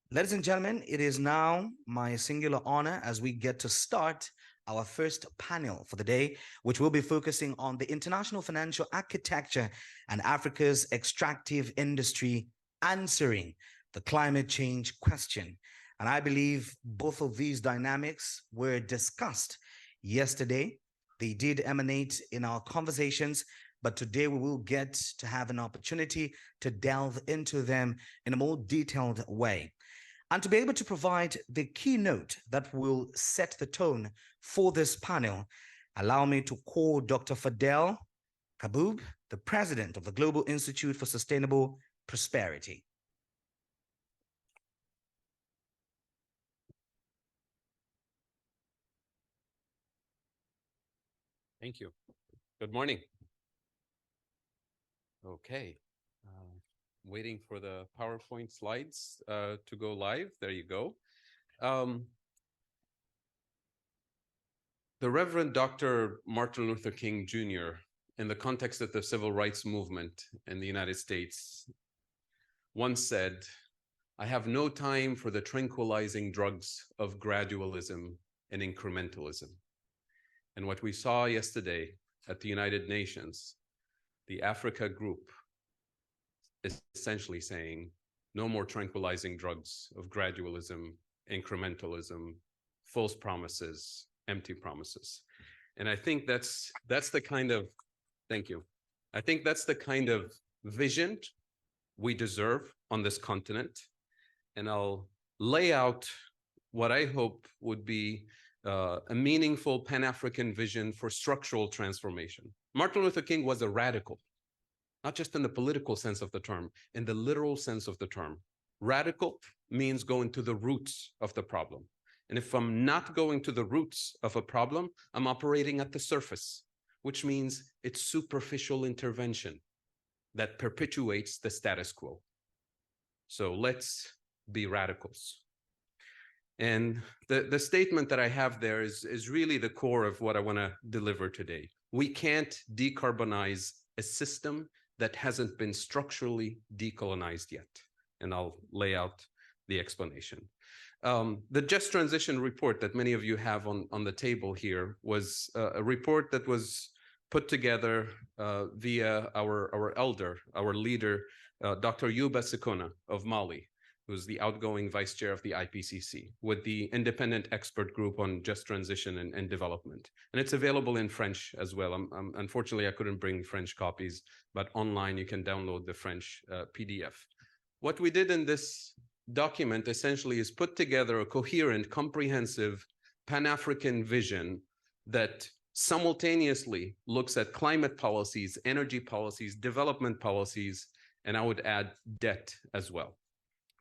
Ladies and gentlemen, it is now my singular honor as we get to start our first panel for the day, which will be focusing on the international financial architecture and Africa's extractive industry answering the climate change question. And I believe both of these dynamics were discussed yesterday. They did emanate in our conversations, but today we will get to have an opportunity to delve into them in a more detailed way. And to be able to provide the keynote that will set the tone for this panel, allow me to call Dr. Fadhel Kaboub, the president of the Global Institute for Sustainable Prosperity. Thank you. Good morning. Okay. Waiting for the PowerPoint slides to go live. There you go. The Reverend Dr. Martin Luther King Jr., in the context of the civil rights movement in the United States, once said, "I have no time for the tranquilizing drugs of gradualism and incrementalism." And what we saw yesterday at the United Nations, the Africa group is essentially saying, no more tranquilizing drugs of gradualism, incrementalism, false promises, empty promises. And I think that's the kind of, thank you. I think that's the kind of vision we deserve on this continent. And I'll lay out what I hope would be a meaningful Pan-African vision for structural transformation. Martin Luther King was a radical, not just in the political sense of the term, in the literal sense of the term. Radical means going to the roots of the problem. And if I'm not going to the roots of a problem, I'm operating at the surface, which means it's superficial intervention that perpetuates the status quo. So let's be radicals. And the statement that I have there is really the core of what I want to deliver today. We can't decarbonize a system that hasn't been structurally decolonized yet. And I'll lay out the explanation. The Just Transition report that many of you have on the table here was a report that was put together via our elder, our leader, Dr. Yuba Sikona of Mali, who's the outgoing vice chair of the IPCC, with the independent expert group on just transition and development. And it's available in French as well. Unfortunately, I couldn't bring French copies, but online you can download the French PDF. What we did in this document essentially is put together a coherent, comprehensive Pan-African vision that simultaneously looks at climate policies, energy policies, development policies, and I would add debt as well,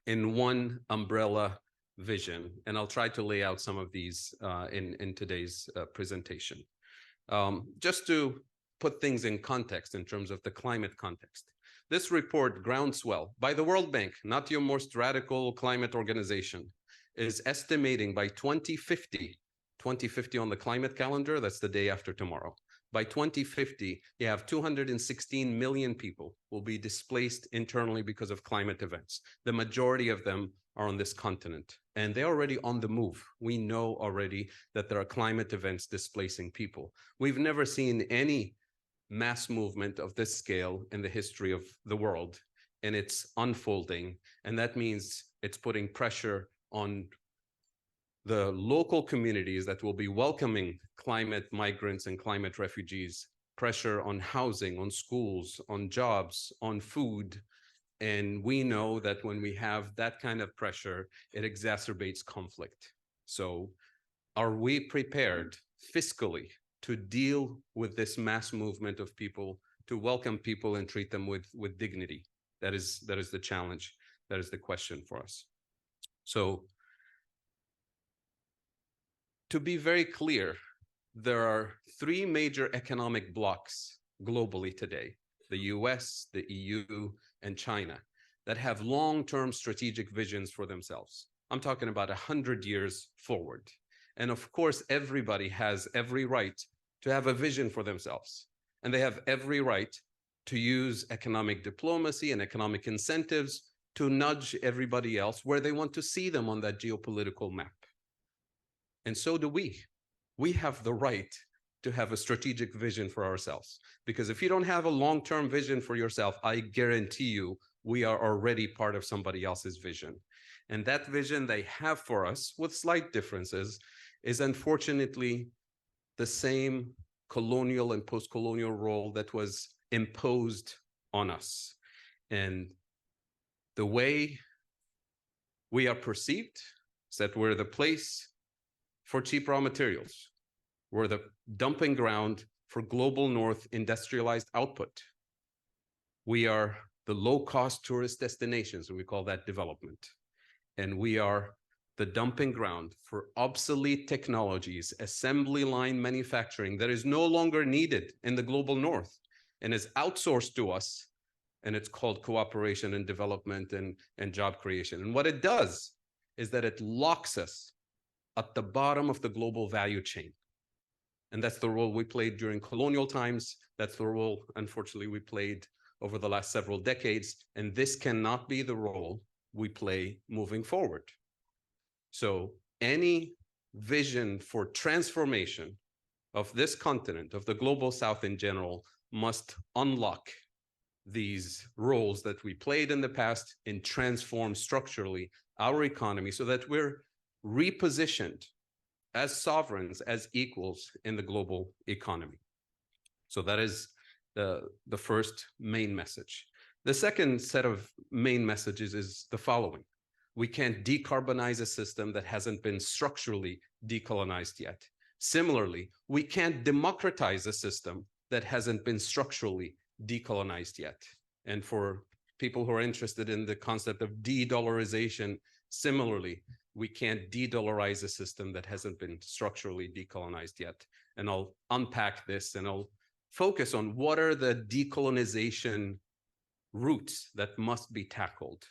in one umbrella vision. And I'll try to lay out some of these in today's presentation. Just to put things in context in terms of the climate context. This report, Groundswell, by the World Bank, not your most radical climate organization, is estimating by 2050 on the climate calendar, that's the day after tomorrow. By 2050, you have 216 million people will be displaced internally because of climate events. The majority of them are on this continent, and they're already on the move. We know already that there are climate events displacing people. We've never seen any mass movement of this scale in the history of the world, and it's unfolding, and that means it's putting pressure on the local communities that will be welcoming climate migrants and climate refugees, pressure on housing, on schools, on jobs, on food. And we know that when we have that kind of pressure, it exacerbates conflict. So are we prepared fiscally to deal with this mass movement of people, to welcome people and treat them with dignity? That is the challenge. That is the question for us. So to be very clear, there are three major economic blocks globally today, the US, the EU, and China, that have long-term strategic visions for themselves. I'm talking about 100 years forward. And of course, everybody has every right to have a vision for themselves. And they have every right to use economic diplomacy and economic incentives to nudge everybody else where they want to see them on that geopolitical map. And so do we. We have the right to have a strategic vision for ourselves. Because if you don't have a long-term vision for yourself, I guarantee you, we are already part of somebody else's vision. And that vision they have for us, with slight differences, is unfortunately the same colonial and post-colonial role that was imposed on us. And the way we are perceived is that we're the place for cheap raw materials. We're the dumping ground for global north industrialized output. We are the low-cost tourist destinations, and we call that development. And we are the dumping ground for obsolete technologies, assembly line manufacturing that is no longer needed in the global north and is outsourced to us. And it's called cooperation and development and job creation. And what it does is that it locks us at the bottom of the global value chain. And that's the role we played during colonial times. That's the role, unfortunately, we played over the last several decades. And this cannot be the role we play moving forward. So any vision for transformation of this continent, of the global South in general, must unlock these roles that we played in the past and transform structurally our economy so that we're repositioned as sovereigns, as equals in the global economy. So that is the first main message. The second set of main messages is the following. We can't decarbonize a system that hasn't been structurally decolonized yet. Similarly, we can't democratize a system that hasn't been structurally decolonized yet. And for people who are interested in the concept of de-dollarization, similarly, we can't de-dollarize a system that hasn't been structurally decolonized yet. And I'll unpack this and I'll focus on what are the decolonization routes that must be tackled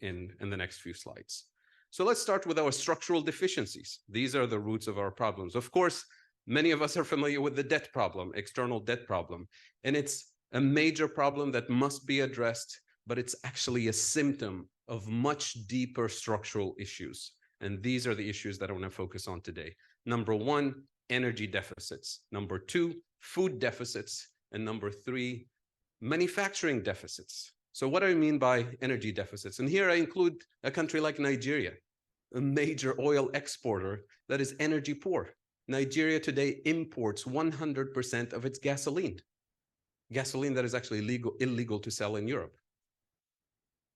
in the next few slides. So let's start with our structural deficiencies. These are the roots of our problems. Of course, many of us are familiar with the debt problem, external debt problem, and it's a major problem that must be addressed, but it's actually a symptom of much deeper structural issues. And these are the issues that I want to focus on today. Number one, energy deficits. Number two, food deficits. And number three, manufacturing deficits. So what do I mean by energy deficits? And here I include a country like Nigeria, a major oil exporter that is energy poor. Nigeria today imports 100% of its gasoline that is actually illegal to sell in Europe.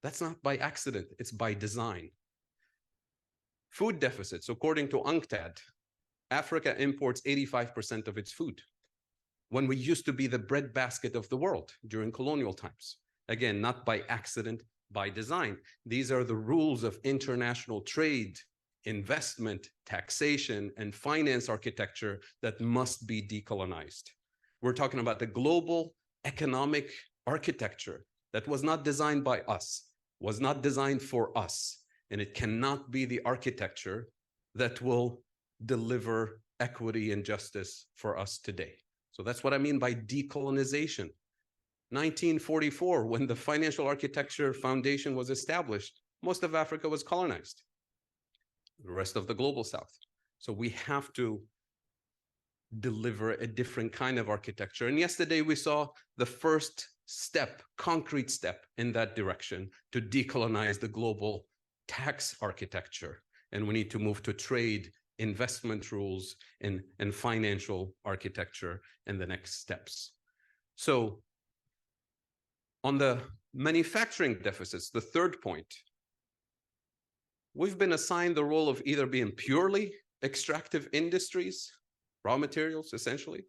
That's not by accident, it's by design. Food deficits, according to UNCTAD, Africa imports 85% of its food, when we used to be the breadbasket of the world during colonial times. Again, not by accident, by design. These are the rules of international trade, investment, taxation, and finance architecture that must be decolonized. We're talking about the global economic architecture that was not designed by us, was not designed for us, and it cannot be the architecture that will deliver equity and justice for us today. So that's what I mean by decolonization. 1944, when the Financial Architecture Foundation was established, most of Africa was colonized, the rest of the global South. So we have to deliver a different kind of architecture. And yesterday we saw the first step, concrete step in that direction to decolonize the global tax architecture. And we need to move to trade, investment rules, and financial architecture in the next steps. So on the manufacturing deficits, the third point, we've been assigned the role of either being purely extractive industries, raw materials essentially,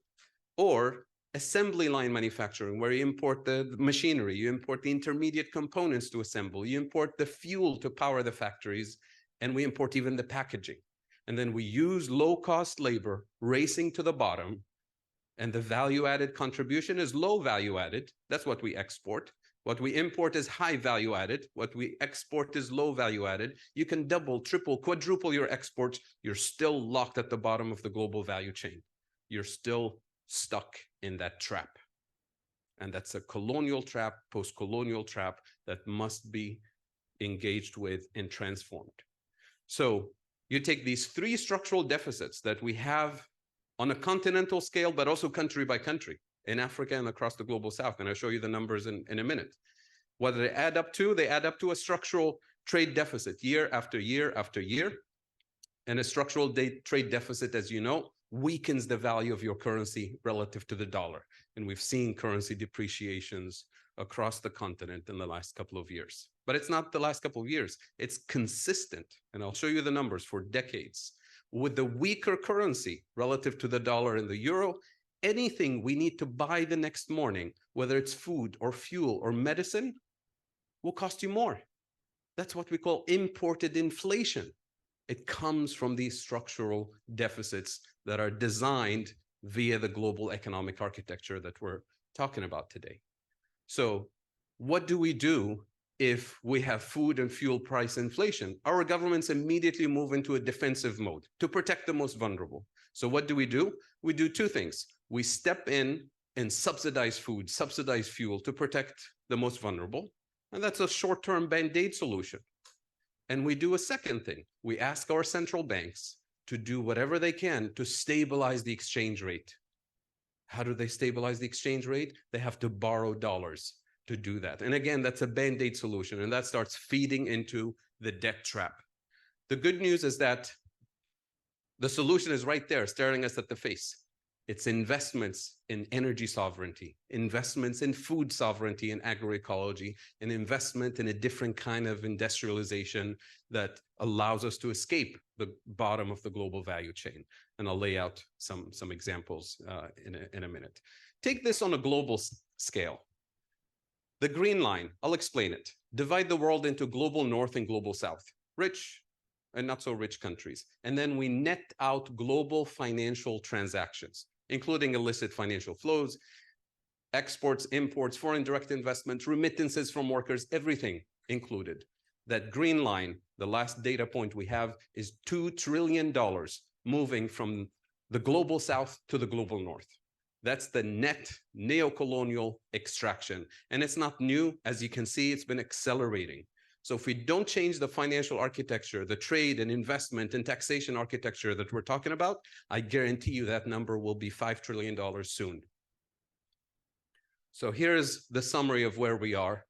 or assembly line manufacturing, where you import the machinery, you import the intermediate components to assemble, you import the fuel to power the factories, and we import even the packaging. And then we use low-cost labor racing to the bottom, and the value-added contribution is low value-added. That's what we export. What we import is high value-added. What we export is low value-added. You can double, triple, quadruple your exports. You're still locked at the bottom of the global value chain. You're still stuck in that trap. And that's a colonial trap, post-colonial trap that must be engaged with, and transformed. So you take these three structural deficits that we have on a continental scale, but also country by country in Africa and across the global south. And I'll show you the numbers in a minute. What do they add up to? They add up to a structural trade deficit year after year after year. And a structural trade deficit, as you know, weakens the value of your currency relative to the dollar. And we've seen currency depreciations across the continent in the last couple of years. But it's not the last couple of years. It's consistent. And I'll show you the numbers for decades. With the weaker currency relative to the dollar and the euro, anything we need to buy the next morning, whether it's food or fuel or medicine, will cost you more. That's what we call imported inflation. It comes from these structural deficits that are designed via the global economic architecture that we're talking about today. So what do we do if we have food and fuel price inflation? Our governments immediately move into a defensive mode to protect the most vulnerable. So what do? We do two things. We step in and subsidize food, subsidize fuel to protect the most vulnerable. And that's a short-term band-aid solution. And we do a second thing. We ask our central banks to do whatever they can to stabilize the exchange rate. How do they stabilize the exchange rate? They have to borrow dollars to do that. And again, that's a band-aid solution, and that starts feeding into the debt trap. The good news is that the solution is right there, staring us at the face. It's investments in energy sovereignty, investments in food sovereignty and agroecology, an investment in a different kind of industrialization that allows us to escape the bottom of the global value chain. And I'll lay out some examples in a minute. Take this on a global scale. The green line, I'll explain it. Divide the world into global north and global south, rich and not so rich countries. And then we net out global financial transactions, including illicit financial flows, exports, imports, foreign direct investment, remittances from workers, everything included. That green line, the last data point we have, is $2 trillion moving from the global south to the global north. That's the net neocolonial extraction. And it's not new. As you can see, it's been accelerating. So if we don't change the financial architecture, the trade and investment and taxation architecture that we're talking about, I guarantee you that number will be $5 trillion soon. So here's the summary of where we are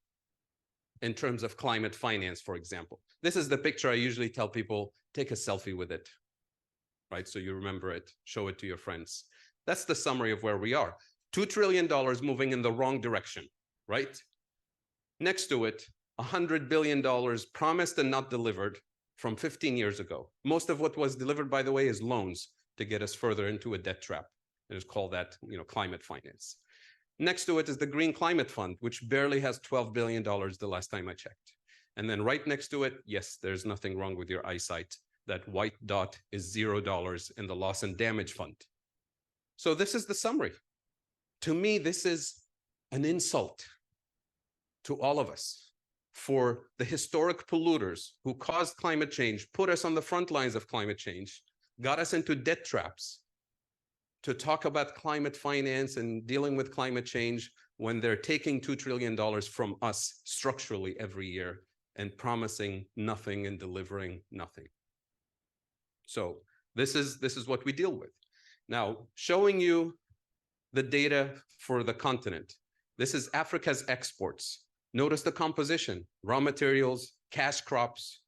in terms of climate finance, for example. This is the picture I usually tell people, take a selfie with it, right? So you remember it, show it to your friends. That's the summary of where we are. $2 trillion moving in the wrong direction, right? Next to it, $100 billion promised and not delivered from 15 years ago. Most of what was delivered, by the way, is loans to get us further into a debt trap. It is called that, climate finance. Next to it is the Green Climate Fund, which barely has $12 billion the last time I checked. And then right next to it, yes, there's nothing wrong with your eyesight. That white dot is $0 in the Loss and Damage Fund. So this is the summary. To me, this is an insult to all of us. For the historic polluters who caused climate change, put us on the front lines of climate change, got us into debt traps, to talk about climate finance and dealing with climate change when they're taking $2 trillion from us structurally every year and promising nothing and delivering nothing. So this is what we deal with. Now, showing you the data for the continent. This is Africa's exports. Notice the composition, raw materials, cash crops,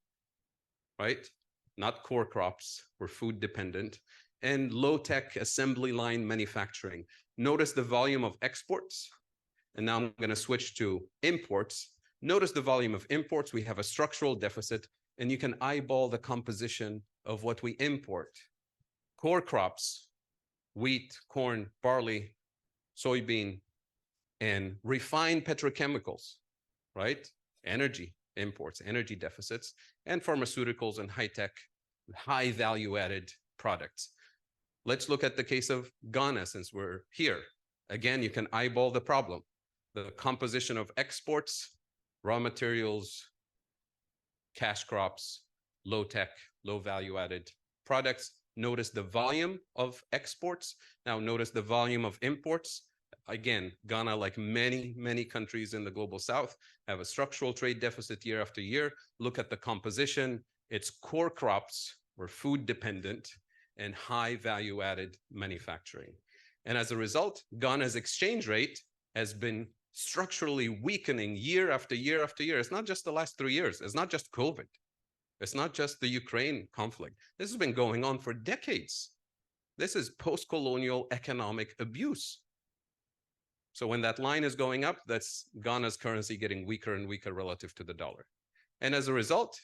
right? Not core crops, we're food dependent, and low-tech assembly line manufacturing. Notice the volume of exports, and now I'm gonna switch to imports. Notice the volume of imports, we have a structural deficit, and you can eyeball the composition of what we import. Core crops, wheat, corn, barley, soybean, and refined petrochemicals, right? Energy imports, energy deficits, and pharmaceuticals and high-tech, high value-added products. Let's look at the case of Ghana since we're here. Again, you can eyeball the problem. The composition of exports, raw materials, cash crops, low-tech, low value-added products. Notice the volume of exports. Now notice the volume of imports. Again, Ghana, like many, many countries in the global south, have a structural trade deficit year after year. Look at the composition. Its core crops were food dependent and high value added manufacturing. And as a result, Ghana's exchange rate has been structurally weakening year after year after year. It's not just the last 3 years. It's not just COVID. It's not just the Ukraine conflict. This has been going on for decades. This is post-colonial economic abuse. So when that line is going up, that's Ghana's currency getting weaker and weaker relative to the dollar. And as a result,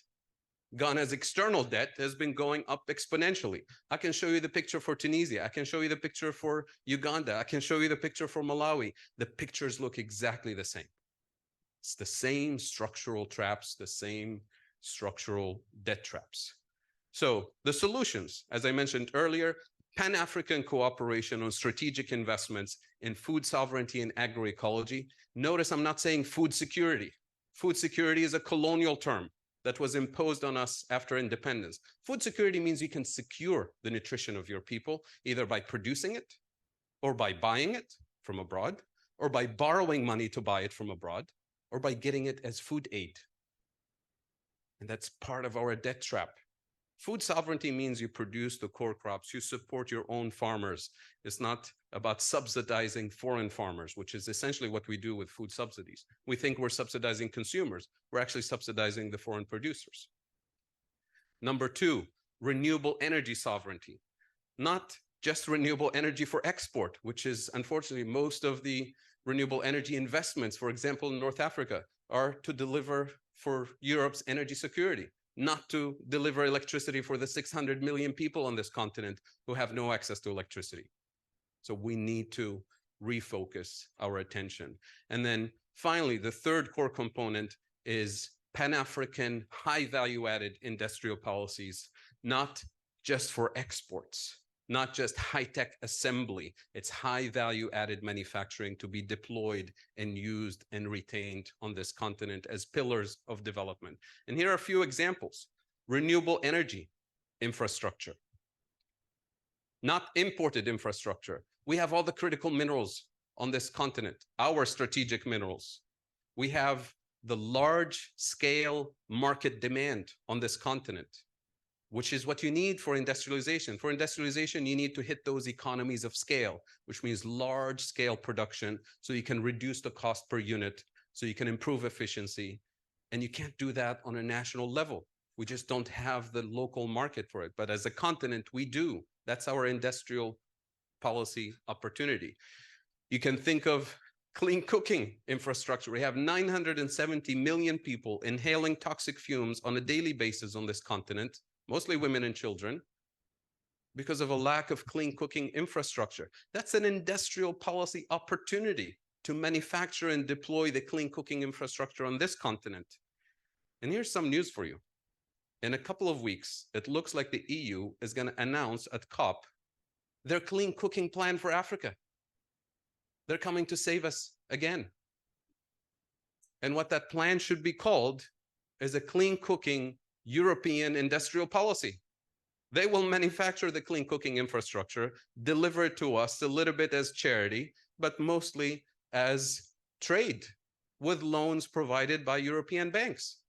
Ghana's external debt has been going up exponentially. I can show you the picture for Tunisia. I can show you the picture for Uganda. I can show you the picture for Malawi. The pictures look exactly the same. It's the same structural traps, the same structural debt traps. So the solutions, as I mentioned earlier, Pan-African cooperation on strategic investments in food sovereignty and agroecology. Notice I'm not saying food security. Food security is a colonial term that was imposed on us after independence. Food security means you can secure the nutrition of your people, either by producing it, or by buying it from abroad, or by borrowing money to buy it from abroad, or by getting it as food aid. And that's part of our debt trap. Food sovereignty means you produce the core crops, you support your own farmers. It's not about subsidizing foreign farmers, which is essentially what we do with food subsidies. We think we're subsidizing consumers. We're actually subsidizing the foreign producers. Number two, renewable energy sovereignty. Not just renewable energy for export, which is unfortunately most of the renewable energy investments, for example, in North Africa, are to deliver for Europe's energy security, not to deliver electricity for the 600 million people on this continent who have no access to electricity. So we need to refocus our attention. And then finally, the third core component is Pan-African high value added industrial policies, not just for exports, not just high-tech assembly. It's high value added manufacturing to be deployed and used and retained on this continent as pillars of development. And here are a few examples. Renewable energy infrastructure, not imported infrastructure. We have all the critical minerals on this continent, our strategic minerals. We have the large scale market demand on this continent, which is what you need for industrialization. For industrialization, you need to hit those economies of scale, which means large scale production, so you can reduce the cost per unit, so you can improve efficiency. And you can't do that on a national level. We just don't have the local market for it. But as a continent, we do. That's our industrial policy opportunity. You can think of clean cooking infrastructure. We have 970 million people inhaling toxic fumes on a daily basis on this continent, mostly women and children, because of a lack of clean cooking infrastructure. That's an industrial policy opportunity to manufacture and deploy the clean cooking infrastructure on this continent. And here's some news for you. In a couple of weeks, it looks like the EU is going to announce at COP their clean cooking plan for Africa. They're coming to save us again. And what that plan should be called is a clean cooking European industrial policy. They will manufacture the clean cooking infrastructure, deliver it to us a little bit as charity, but mostly as trade with loans provided by European banks.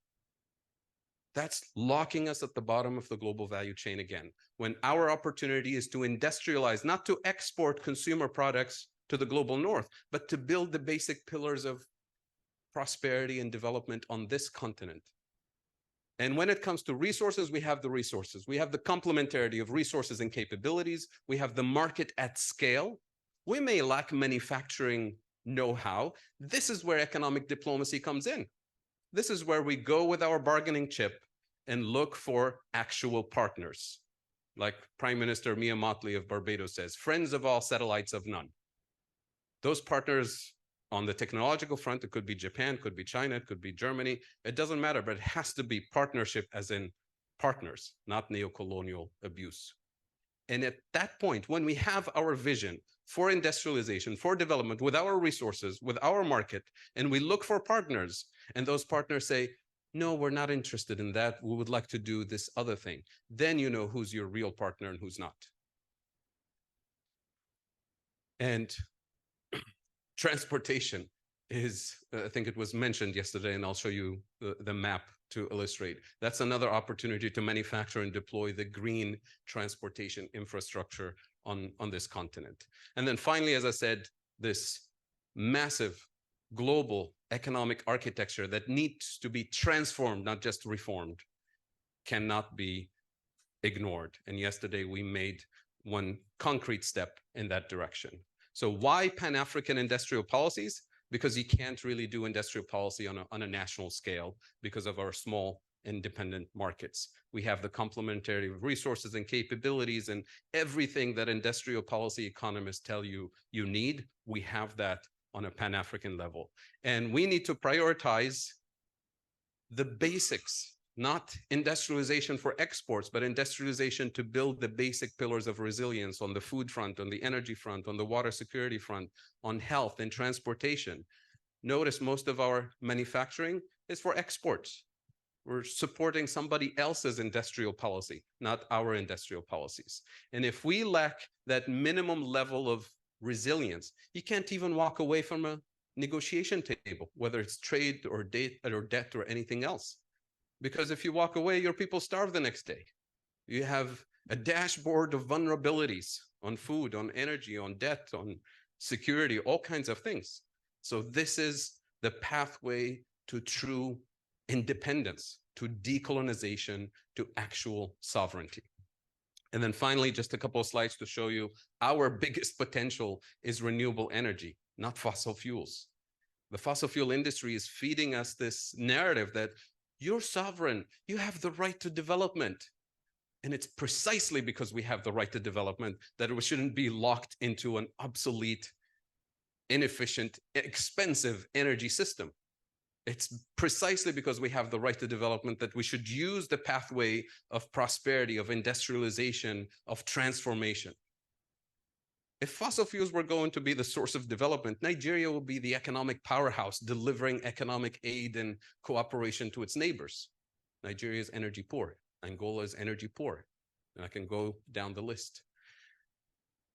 That's locking us at the bottom of the global value chain again, when our opportunity is to industrialize, not to export consumer products to the global north, but to build the basic pillars of prosperity and development on this continent. And when it comes to resources, we have the resources. We have the complementarity of resources and capabilities. We have the market at scale. We may lack manufacturing know-how. This is where economic diplomacy comes in. This is where we go with our bargaining chip and look for actual partners. Like Prime Minister Mia Mottley of Barbados says, friends of all, satellites of none. Those partners on the technological front, it could be Japan, could be China, it could be Germany. It doesn't matter, but it has to be partnership as in partners, not neocolonial abuse. And at that point, when we have our vision for industrialization, for development, with our resources, with our market, and we look for partners, and those partners say, no, we're not interested in that. We would like to do this other thing. Then you know who's your real partner and who's not. And Transportation is, I think it was mentioned yesterday, and I'll show you the map to illustrate. That's another opportunity to manufacture and deploy the green transportation infrastructure on this continent. And then finally, as I said, this massive global economic architecture that needs to be transformed, not just reformed, cannot be ignored. And yesterday we made one concrete step in that direction. So why Pan-African industrial policies? Because you can't really do industrial policy on a national scale because of our small independent markets. We have the complementary resources and capabilities and everything that industrial policy economists tell you you need. We have that on a Pan-African level. And we need to prioritize the basics, not industrialization for exports, but industrialization to build the basic pillars of resilience on the food front, on the energy front, on the water security front, on health and transportation. Notice most of our manufacturing is for exports. We're supporting somebody else's industrial policy, not our industrial policies. And if we lack that minimum level of resilience, you can't even walk away from a negotiation table, whether it's trade or debt or anything else. Because if you walk away, your people starve the next day. You have a dashboard of vulnerabilities on food, on energy, on debt, on security, all kinds of things. So this is the pathway to true independence, to decolonization, to actual sovereignty. And then finally, just a couple of slides to show you our biggest potential is renewable energy, not fossil fuels. The fossil fuel industry is feeding us this narrative that you're sovereign, you have the right to development. And it's precisely because we have the right to development that we shouldn't be locked into an obsolete, inefficient, expensive energy system. It's precisely because we have the right to development that we should use the pathway of prosperity, of industrialization, of transformation. If fossil fuels were going to be the source of development, Nigeria will be the economic powerhouse delivering economic aid and cooperation to its neighbors. Nigeria is energy poor. Angola is energy poor. And I can go down the list.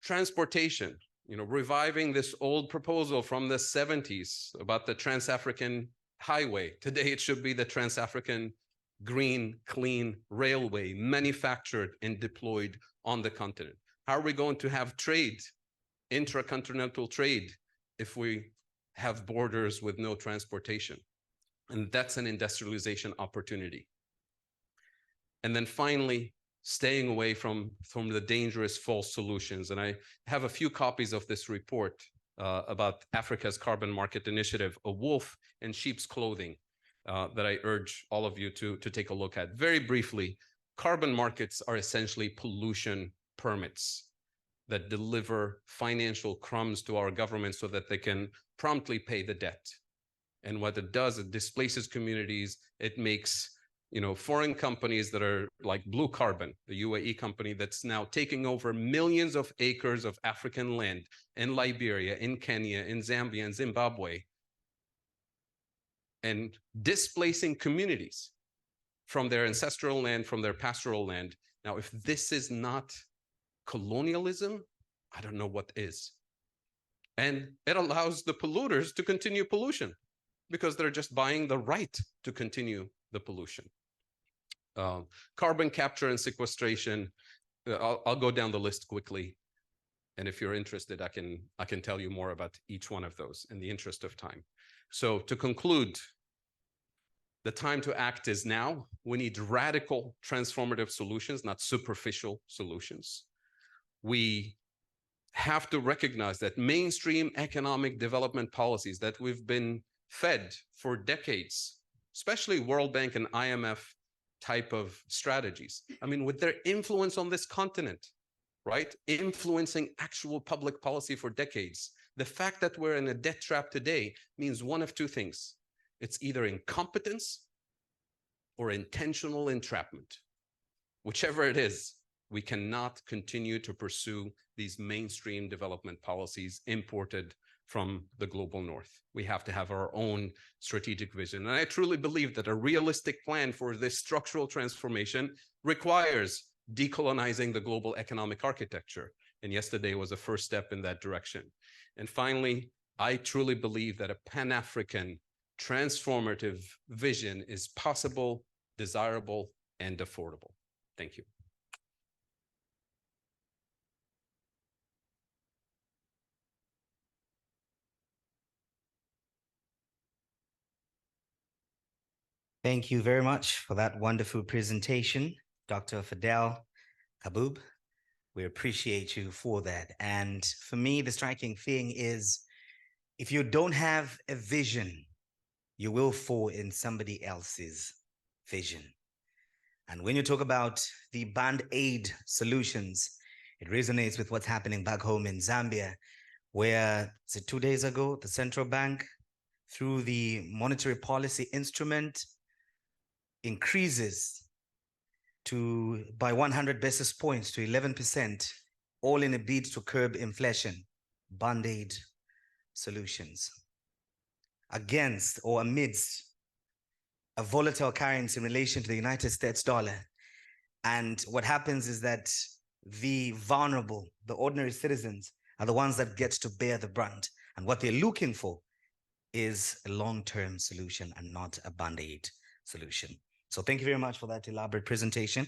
Transportation, reviving this old proposal from the 70s about the Trans-African Highway. Today, it should be the Trans-African Green, Clean Railway, manufactured and deployed on the continent. How are we going to have trade, intracontinental trade, if we have borders with no transportation? And that's an industrialization opportunity. And then finally, staying away from the dangerous false solutions. And I have a few copies of this report about Africa's Carbon Market Initiative, A Wolf in Sheep's Clothing, that I urge all of you to take a look at. Very briefly, carbon markets are essentially pollution permits that deliver financial crumbs to our government so that they can promptly pay the debt. And what it does, it displaces communities. It makes foreign companies that are like Blue Carbon, the UAE company that's now taking over millions of acres of African land in Liberia, in Kenya, in Zambia, and Zimbabwe, and displacing communities from their ancestral land, from their pastoral land. Now, if this is not colonialism, I don't know what is. And it allows the polluters to continue pollution because they're just buying the right to continue the pollution. Carbon capture and sequestration, I'll go down the list quickly. And if you're interested, I can tell you more about each one of those in the interest of time. So to conclude, the time to act is now. We need radical transformative solutions, not superficial solutions. We have to recognize that mainstream economic development policies that we've been fed for decades, especially World Bank and IMF type of strategies. I mean, with their influence on this continent, right? Influencing actual public policy for decades. The fact that we're in a debt trap today means one of two things. It's either incompetence or intentional entrapment. Whichever it is, we cannot continue to pursue these mainstream development policies imported from the global north. We have to have our own strategic vision. And I truly believe that a realistic plan for this structural transformation requires decolonizing the global economic architecture. And yesterday was a first step in that direction. And finally, I truly believe that a Pan-African transformative vision is possible, desirable, and affordable. Thank you. Thank you very much for that wonderful presentation, Dr. Fadhel Kaboub. We appreciate you for that. And for me, the striking thing is if you don't have a vision, you will fall in somebody else's vision. And when you talk about the band-aid solutions, it resonates with what's happening back home in Zambia, where 2 days ago, the central bank, through the monetary policy instrument, increases by 100 basis points to 11%, all in a bid to curb inflation, band-aid solutions against or amidst a volatile currency in relation to the United States dollar. And what happens is that the vulnerable, the ordinary citizens, are the ones that get to bear the brunt. And what they're looking for is a long-term solution and not a band-aid solution. So thank you very much for that elaborate presentation.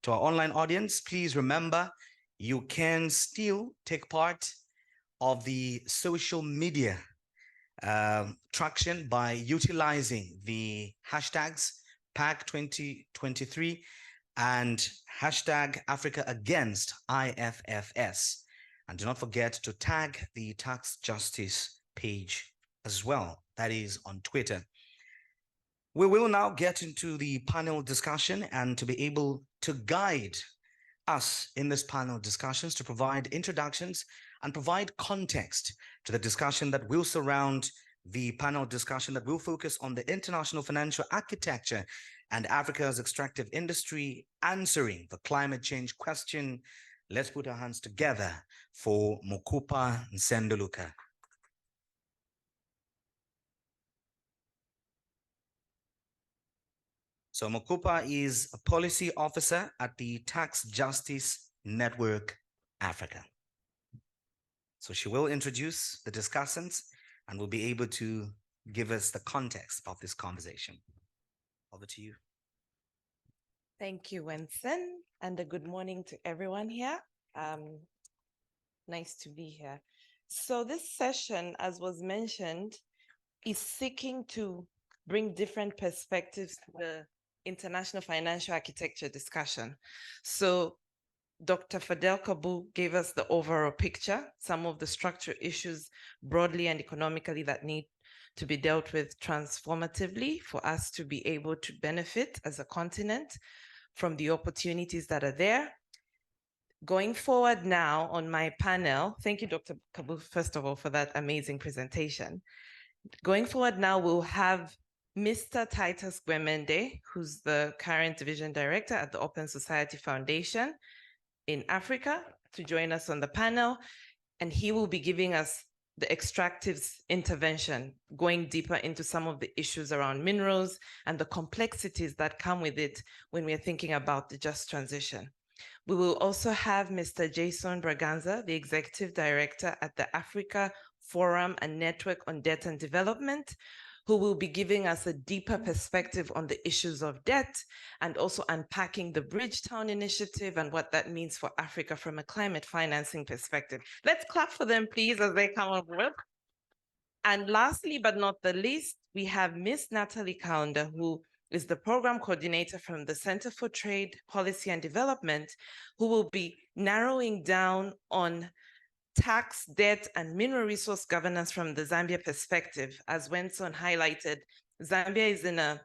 To our online audience, please remember, you can still take part of the social media traction by utilizing the hashtags PAC 2023 and hashtag Africa Against IFFS. And do not forget to tag the Tax Justice page as well. That is on Twitter. We will now get into the panel discussion, and to be able to guide us in this panel discussions, to provide introductions and provide context to the discussion that will surround the panel discussion that will focus on the international financial architecture and Africa's extractive industry answering the climate change question. Let's put our hands together for Mokupa Nsenduluka. So Mokupa is a policy officer at the Tax Justice Network Africa. So she will introduce the discussants and will be able to give us the context of this conversation. Over to you. Thank you, Winston, and a good morning to everyone here. Nice to be here. So this session, as was mentioned, is seeking to bring different perspectives to the international financial architecture discussion. So Dr. Fadhel Kaboub gave us the overall picture, some of the structural issues broadly and economically that need to be dealt with transformatively for us to be able to benefit as a continent from the opportunities that are there. Going forward now on my panel, thank you, Dr. Kaboub, first of all, for that amazing presentation. Going forward now, we'll have Mr. Titus Gwemende, who's the current division director at the Open Society Foundation in Africa, to join us on the panel. And he will be giving us the Extractives intervention, going deeper into some of the issues around minerals and the complexities that come with it when we're thinking about the just transition. We will also have Mr. Jason Braganza, the executive director at the Africa Forum and Network on Debt and Development, who will be giving us a deeper perspective on the issues of debt and also unpacking the Bridgetown Initiative and what that means for Africa from a climate financing perspective. Let's clap for them, please, as they come on board. And lastly, but not the least, we have Ms. Natalie Kaunda, who is the program coordinator from the Center for Trade, Policy and Development, who will be narrowing down on tax, debt, and mineral resource governance from the Zambia perspective. As Wenson highlighted, Zambia is in a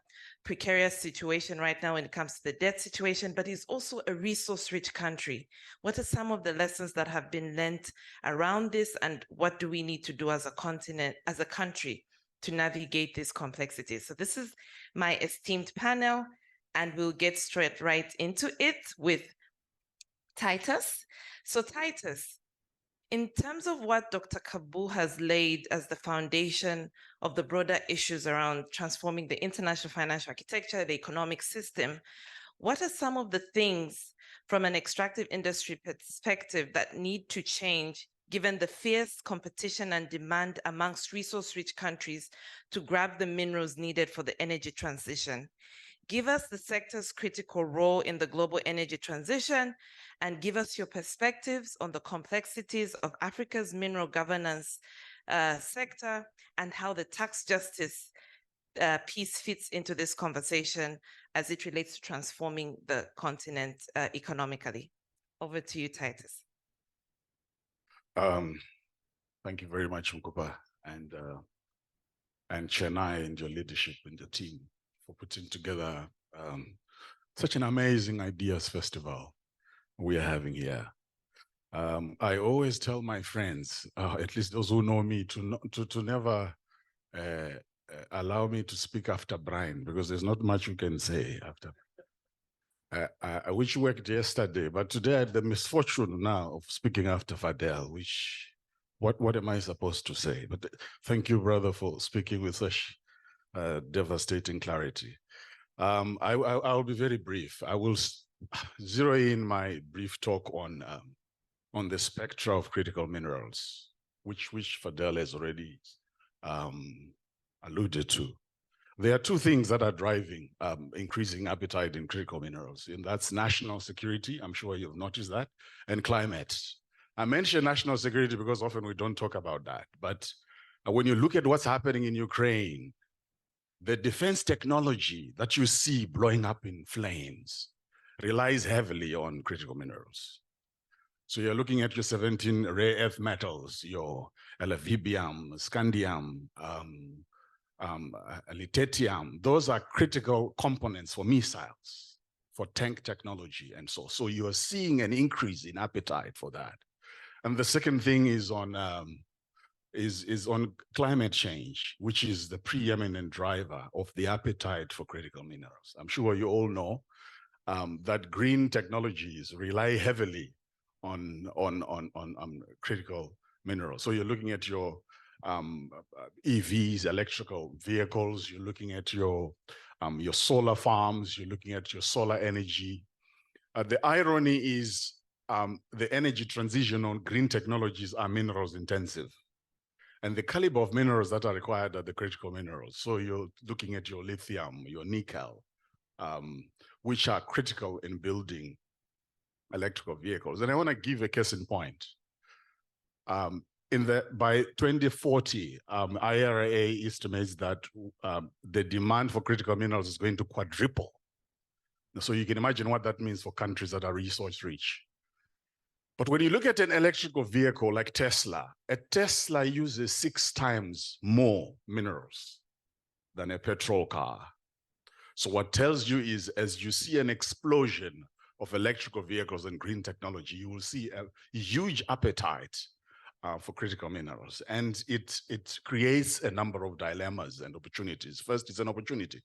precarious situation right now when it comes to the debt situation, but is also a resource-rich country. What are some of the lessons that have been learned around this, and what do we need to do as a continent, as a country, to navigate these complexities? So this is my esteemed panel, and we'll get straight right into it with Titus. So Titus, in terms of what Dr. Kaboub has laid as the foundation of the broader issues around transforming the international financial architecture, the economic system, what are some of the things from an extractive industry perspective that need to change given the fierce competition and demand amongst resource-rich countries to grab the minerals needed for the energy transition. Give us the sector's critical role in the global energy transition, and give us your perspectives on the complexities of Africa's mineral governance sector and how the tax justice piece fits into this conversation as it relates to transforming the continent economically. Over to you, Titus. Thank you very much, Mkupa, and Chennai and your leadership and your team for putting together such an amazing ideas festival we are having here. I always tell my friends, at least those who know me, to never allow me to speak after Brian, because there's not much you can say after. I wish you worked yesterday, but today I had the misfortune now of speaking after Fadhel, which, what am I supposed to say? But thank you, brother, for speaking with such devastating clarity. I'll be very brief. I will zero in my brief talk on the spectra of critical minerals, which Fadhel has already alluded to. There are two things that are driving increasing appetite in critical minerals, and that's national security, I'm sure you've noticed that, and climate. I mention national security because often we don't talk about that, but when you look at what's happening in Ukraine, the defense technology that you see blowing up in flames relies heavily on critical minerals. So you're looking at your 17 rare earth metals, your alluvium, scandium, lutetium. Those are critical components for missiles, for tank technology, and so you are seeing an increase in appetite for that. And the second thing is on climate change, which is the preeminent driver of the appetite for critical minerals. I'm sure you all know that green technologies rely heavily on critical minerals. So you're looking at your EVs, electrical vehicles, you're looking at your solar farms, you're looking at your solar energy. The irony is the energy transition on green technologies are minerals intensive. And the caliber of minerals that are required are the critical minerals. So you're looking at your lithium, your nickel, which are critical in building electrical vehicles. And I want to give a case in point. By 2040, IRA estimates that the demand for critical minerals is going to quadruple. So you can imagine what that means for countries that are resource rich. But when you look at an electrical vehicle like Tesla, a Tesla uses 6 times more minerals than a petrol car. So what tells you is, as you see an explosion of electrical vehicles and green technology, you will see a huge appetite for critical minerals. And it creates a number of dilemmas and opportunities. First, it's an opportunity.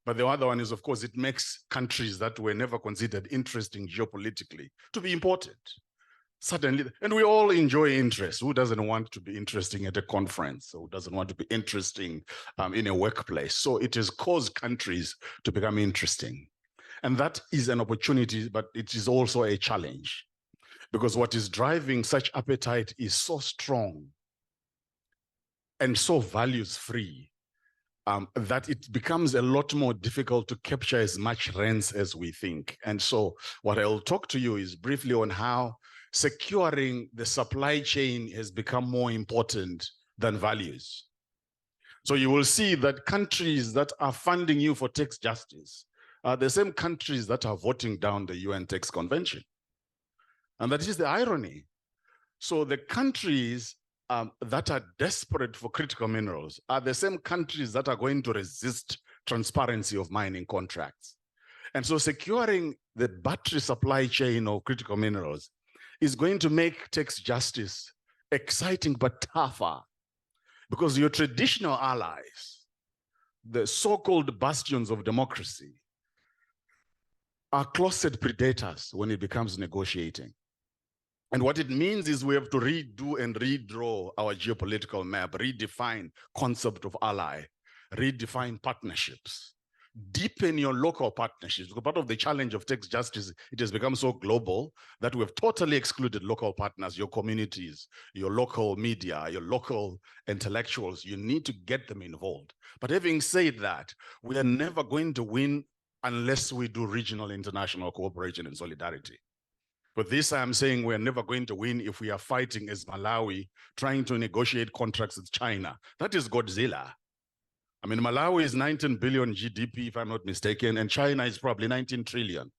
But the other one is, of course, it makes countries that were never considered interesting geopolitically to be important. Suddenly, and we all enjoy interest. Who doesn't want to be interesting at a conference? Who doesn't want to be interesting in a workplace? So it has caused countries to become interesting. And that is an opportunity, but it is also a challenge, because what is driving such appetite is so strong and so values-free that it becomes a lot more difficult to capture as much rents as we think. And so what I'll talk to you is briefly on how securing the supply chain has become more important than values. So you will see that countries that are funding you for tax justice are the same countries that are voting down the UN Tax Convention. And that is the irony. So the countries that are desperate for critical minerals are the same countries that are going to resist transparency of mining contracts. And so securing the battery supply chain of critical minerals is going to make tax justice exciting but tougher, because your traditional allies, the so-called bastions of democracy, are closet predators when it becomes negotiating. And what it means is we have to redo and redraw our geopolitical map, redefine concept of ally, redefine partnerships. deepen your local partnerships. Because part of the challenge of tax justice, it has become so global that we've totally excluded local partners, your communities, your local media, your local intellectuals. You need to get them involved. But having said that, we are never going to win unless we do regional international cooperation and solidarity. For this, I'm saying we're never going to win if we are fighting as Malawi, trying to negotiate contracts with China. That is Godzilla. I mean, Malawi is 19 billion GDP, if I'm not mistaken, and China is probably 19 trillion.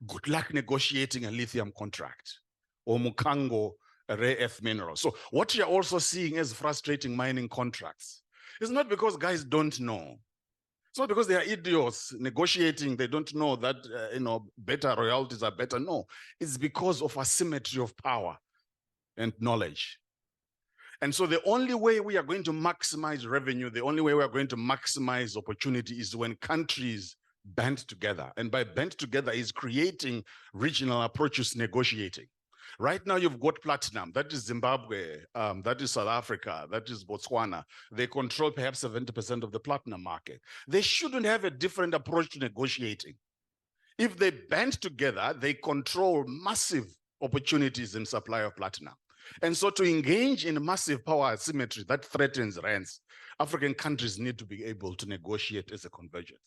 Good luck negotiating a lithium contract or Mukango, a rare earth mineral. So what you're also seeing as frustrating mining contracts is not because guys don't know. It's not because they are idiots negotiating, they don't know that, better royalties are better. No, it's because of asymmetry of power and knowledge. And so the only way we are going to maximize revenue, the only way we are going to maximize opportunity is when countries band together. And by band together is creating regional approaches, negotiating. Right now, you've got platinum. That is Zimbabwe. That is South Africa. That is Botswana. They control perhaps 70% of the platinum market. They shouldn't have a different approach to negotiating. If they band together, they control massive opportunities in supply of platinum. And so to engage in massive power asymmetry that threatens rents, African countries need to be able to negotiate as a convergence.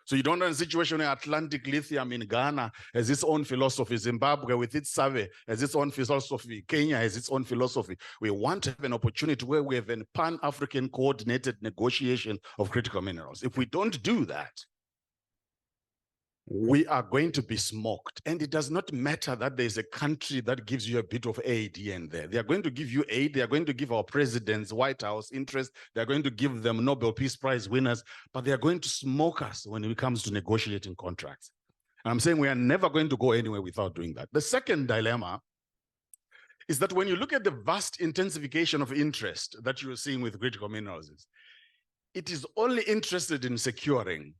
So you don't have a situation where Atlantic Lithium in Ghana has its own philosophy, Zimbabwe with its survey has its own philosophy, Kenya has its own philosophy. We want to have an opportunity where we have a pan-African coordinated negotiation of critical minerals. If we don't do that, we are going to be smoked. And it does not matter that there's a country that gives you a bit of aid here and there. They are going to give you aid. They are going to give our presidents, White House interest. They're going to give them Nobel Peace Prize winners, but they are going to smoke us when it comes to negotiating contracts. And I'm saying we are never going to go anywhere without doing that. The second dilemma is that when you look at the vast intensification of interest that you're seeing with critical minerals, it is only interested in securing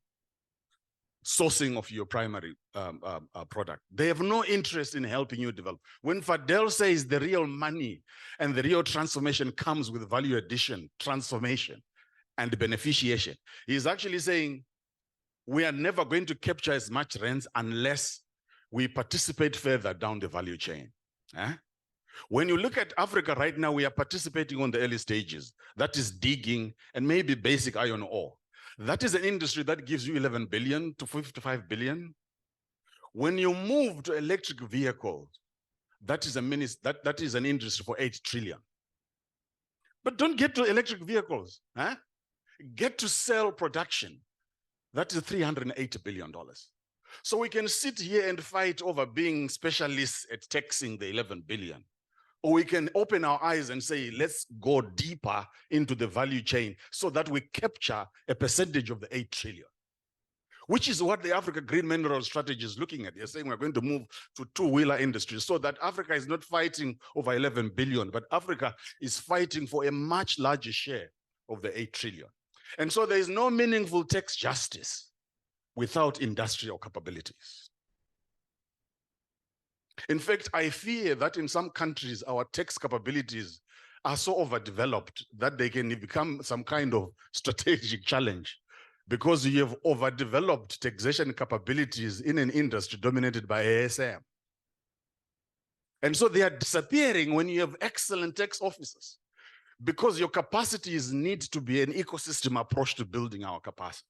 sourcing of your primary product. They have no interest in helping you develop. When Fadhel says the real money and the real transformation comes with value addition, transformation, and beneficiation, he's actually saying we are never going to capture as much rents unless we participate further down the value chain. When you look at Africa right now, we are participating on the early stages. That is digging and maybe basic iron ore. That is an industry that gives you 11 billion to 55 billion. When you move to electric vehicles, that is an industry for 8 trillion. But don't get to electric vehicles. Get to cell production. That is $380 billion. So we can sit here and fight over being specialists at taxing the 11 billion. Or we can open our eyes and say, let's go deeper into the value chain so that we capture a percentage of the 8 trillion, which is what the Africa Green Mineral Strategy is looking at. They're saying we're going to move to two-wheeler industries so that Africa is not fighting over 11 billion, but Africa is fighting for a much larger share of the 8 trillion. And so there is no meaningful tax justice without industrial capabilities. In fact, I fear that in some countries, our tax capabilities are so overdeveloped that they can become some kind of strategic challenge because you have overdeveloped taxation capabilities in an industry dominated by ASM. And so they are disappearing when you have excellent tax officers because your capacities need to be an ecosystem approach to building our capacities.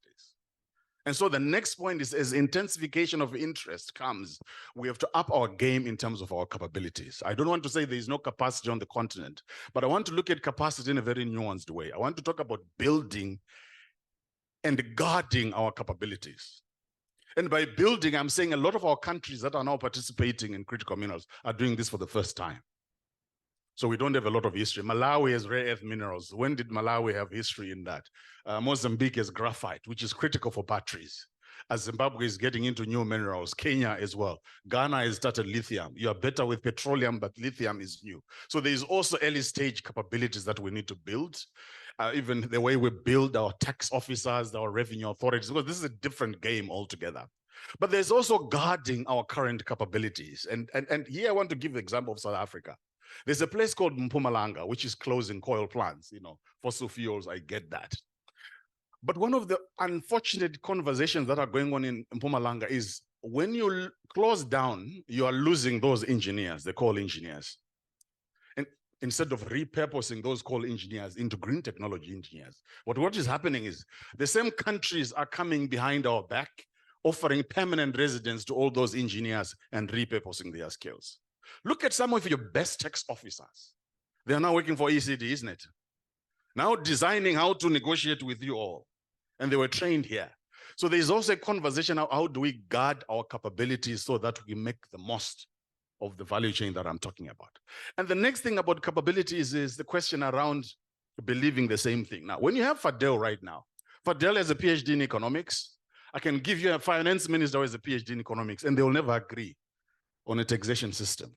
And so the next point is, as intensification of interest comes, we have to up our game in terms of our capabilities. I don't want to say there is no capacity on the continent, but I want to look at capacity in a very nuanced way. I want to talk about building and guarding our capabilities. And by building, I'm saying a lot of our countries that are now participating in critical minerals are doing this for the first time. So we don't have a lot of history. Malawi has rare earth minerals. When did Malawi have history in that? Mozambique has graphite, which is critical for batteries. As Zimbabwe is getting into new minerals, Kenya as well. Ghana has started lithium. You are better with petroleum, but lithium is new. So there is also early stage capabilities that we need to build. Even the way we build our tax officers, our revenue authorities, because this is a different game altogether. But there's also guarding our current capabilities. And here I want to give the example of South Africa. There's a place called Mpumalanga, which is closing coal plants, fossil fuels, I get that. But one of the unfortunate conversations that are going on in Mpumalanga is when you close down, you are losing those engineers, the coal engineers. And instead of repurposing those coal engineers into green technology engineers, what is happening is the same countries are coming behind our back, offering permanent residence to all those engineers and repurposing their skills. Look at some of your best tax officers. They are now working for ECD, isn't it? Now designing how to negotiate with you all. And they were trained here. So there's also a conversation, how do we guard our capabilities so that we make the most of the value chain that I'm talking about. And the next thing about capabilities is the question around believing the same thing. Now, when you have Fadhel right now, Fadhel has a PhD in economics. I can give you a finance minister who has a PhD in economics, and they will never agree on a taxation system.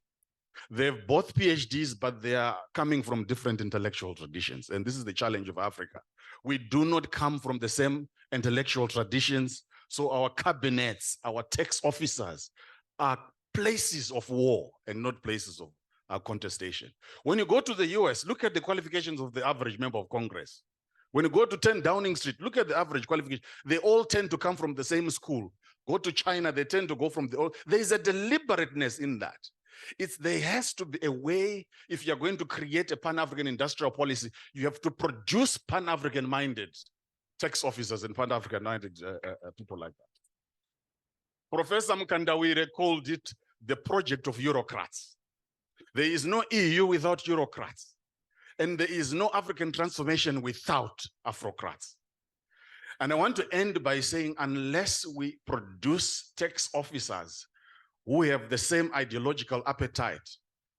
They have both PhDs, but they are coming from different intellectual traditions. And this is the challenge of Africa. We do not come from the same intellectual traditions. So our cabinets, our tax officers are places of war and not places of contestation. When you go to the US, look at the qualifications of the average member of Congress. When you go to 10 Downing Street, look at the average qualification. They all tend to come from the same school. Go to China, they tend to go from the old. There is a deliberateness in that. There has to be a way, if you're going to create a Pan-African industrial policy, you have to produce Pan-African minded tax officers and Pan-African minded people like that. Professor Mkandawire called it the project of Eurocrats. There is no EU without Eurocrats. And there is no African transformation without Afrocrats. And I want to end by saying, unless we produce tax officers who have the same ideological appetite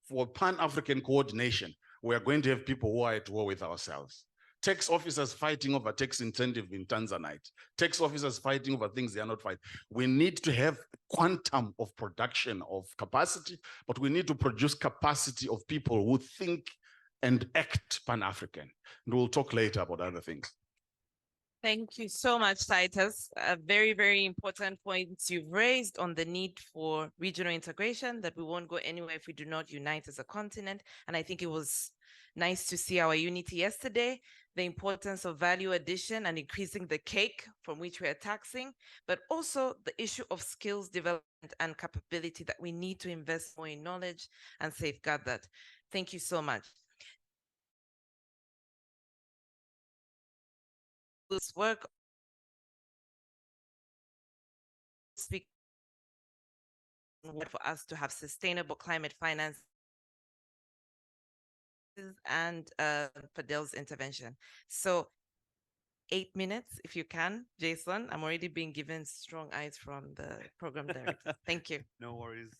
for Pan-African coordination, we are going to have people who are at war with ourselves. Tax officers fighting over tax incentive in Tanzanite, tax officers fighting over things they are not fighting. We need to have quantum of production of capacity, but we need to produce capacity of people who think and act Pan-African. And we'll talk later about other things. Thank you so much, Titus. Very, very important points you've raised on the need for regional integration, that we won't go anywhere if we do not unite as a continent. And I think it was nice to see our unity yesterday, the importance of value addition and increasing the cake from which we are taxing, but also the issue of skills development and capability, that we need to invest more in knowledge and safeguard that. Thank you so much. This work speak for us to have sustainable climate finance and Fadhel's intervention. So 8 minutes, if you can, Jason. I'm already being given strong eyes from the program director. Thank you. No worries.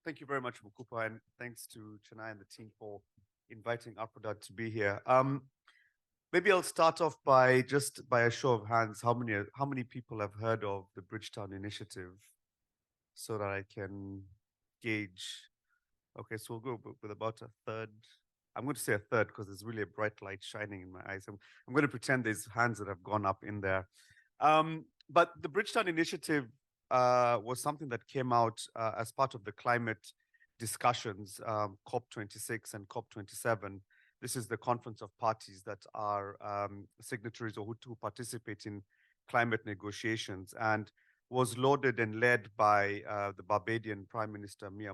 Thank you very much, Mukupa, and thanks to Chennai and the team for inviting Aprodat to be here. Maybe I'll start off by a show of hands. How many people have heard of the Bridgetown Initiative, so that I can gauge? Okay, so we'll go with about a third. I'm going to say a third because there's really a bright light shining in my eyes. I'm going to pretend there's hands that have gone up in there. But the Bridgetown Initiative was something that came out as part of the climate discussions, COP26 and COP27. This is the conference of parties that are signatories or who participate in climate negotiations, and was lauded and led by the Barbadian Prime Minister Mia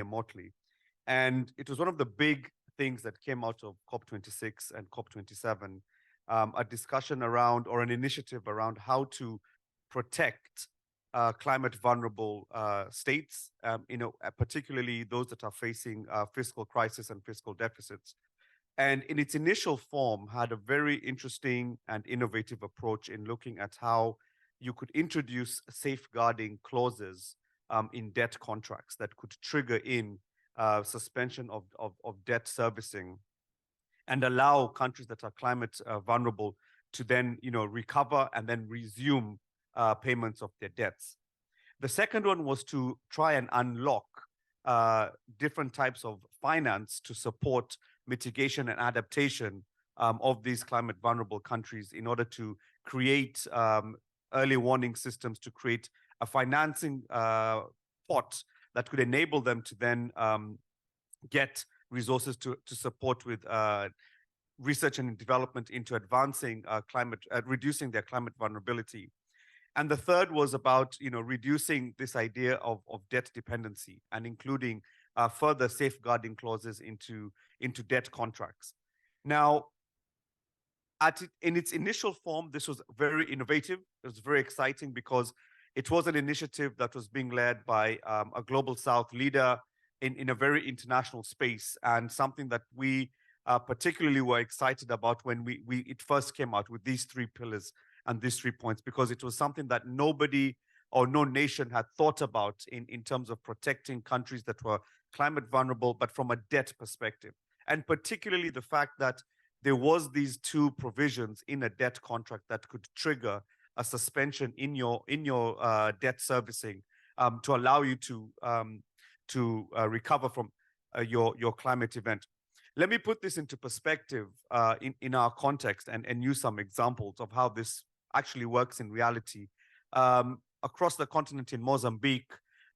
Mottley. And it was one of the big things that came out of COP26 and COP27, a discussion around, or an initiative around, how to protect climate vulnerable states, particularly those that are facing fiscal crisis and fiscal deficits. And in its initial form, had a very interesting and innovative approach in looking at how you could introduce safeguarding clauses in debt contracts that could trigger in suspension of debt servicing, and allow countries that are climate vulnerable to then recover and then resume payments of their debts. The second one was to try and unlock different types of finance to support mitigation and adaptation of these climate vulnerable countries, in order to create early warning systems, to create a financing pot that could enable them to then get resources to support with research and development into advancing reducing their climate vulnerability. And the third was about, reducing this idea of debt dependency and including further safeguarding clauses into debt contracts. Now, in its initial form, this was very innovative. It was very exciting because it was an initiative that was being led by a Global South leader in a very international space, and something that we particularly were excited about when it first came out with these three pillars and these 3 points, because it was something that nobody or no nation had thought about in terms of protecting countries that were climate vulnerable, but from a debt perspective. And particularly the fact that there was these 2 provisions in a debt contract that could trigger a suspension in your debt servicing to allow you to recover from your climate event. Let me put this into perspective in our context and use some examples of how this actually works in reality. Across the continent in Mozambique,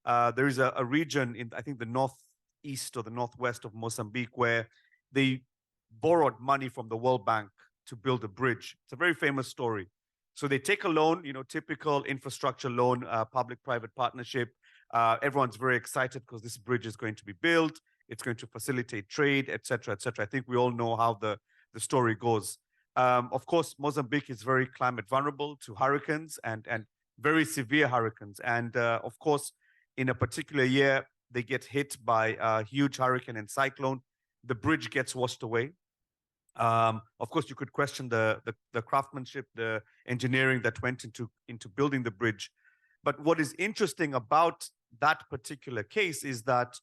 there is a region in, I think, the northeast or the northwest of Mozambique, where they borrowed money from the World Bank to build a bridge. It's a very famous story. So they take a loan, typical infrastructure loan, public-private partnership. Everyone's very excited because this bridge is going to be built. It's going to facilitate trade, et cetera, et cetera. I think we all know how the story goes. Of course, Mozambique is very climate vulnerable to hurricanes and very severe hurricanes. And of course, in a particular year, they get hit by a huge hurricane and cyclone. The bridge gets washed away. Of course, you could question the craftsmanship, the engineering that went into building the bridge. But what is interesting about that particular case is that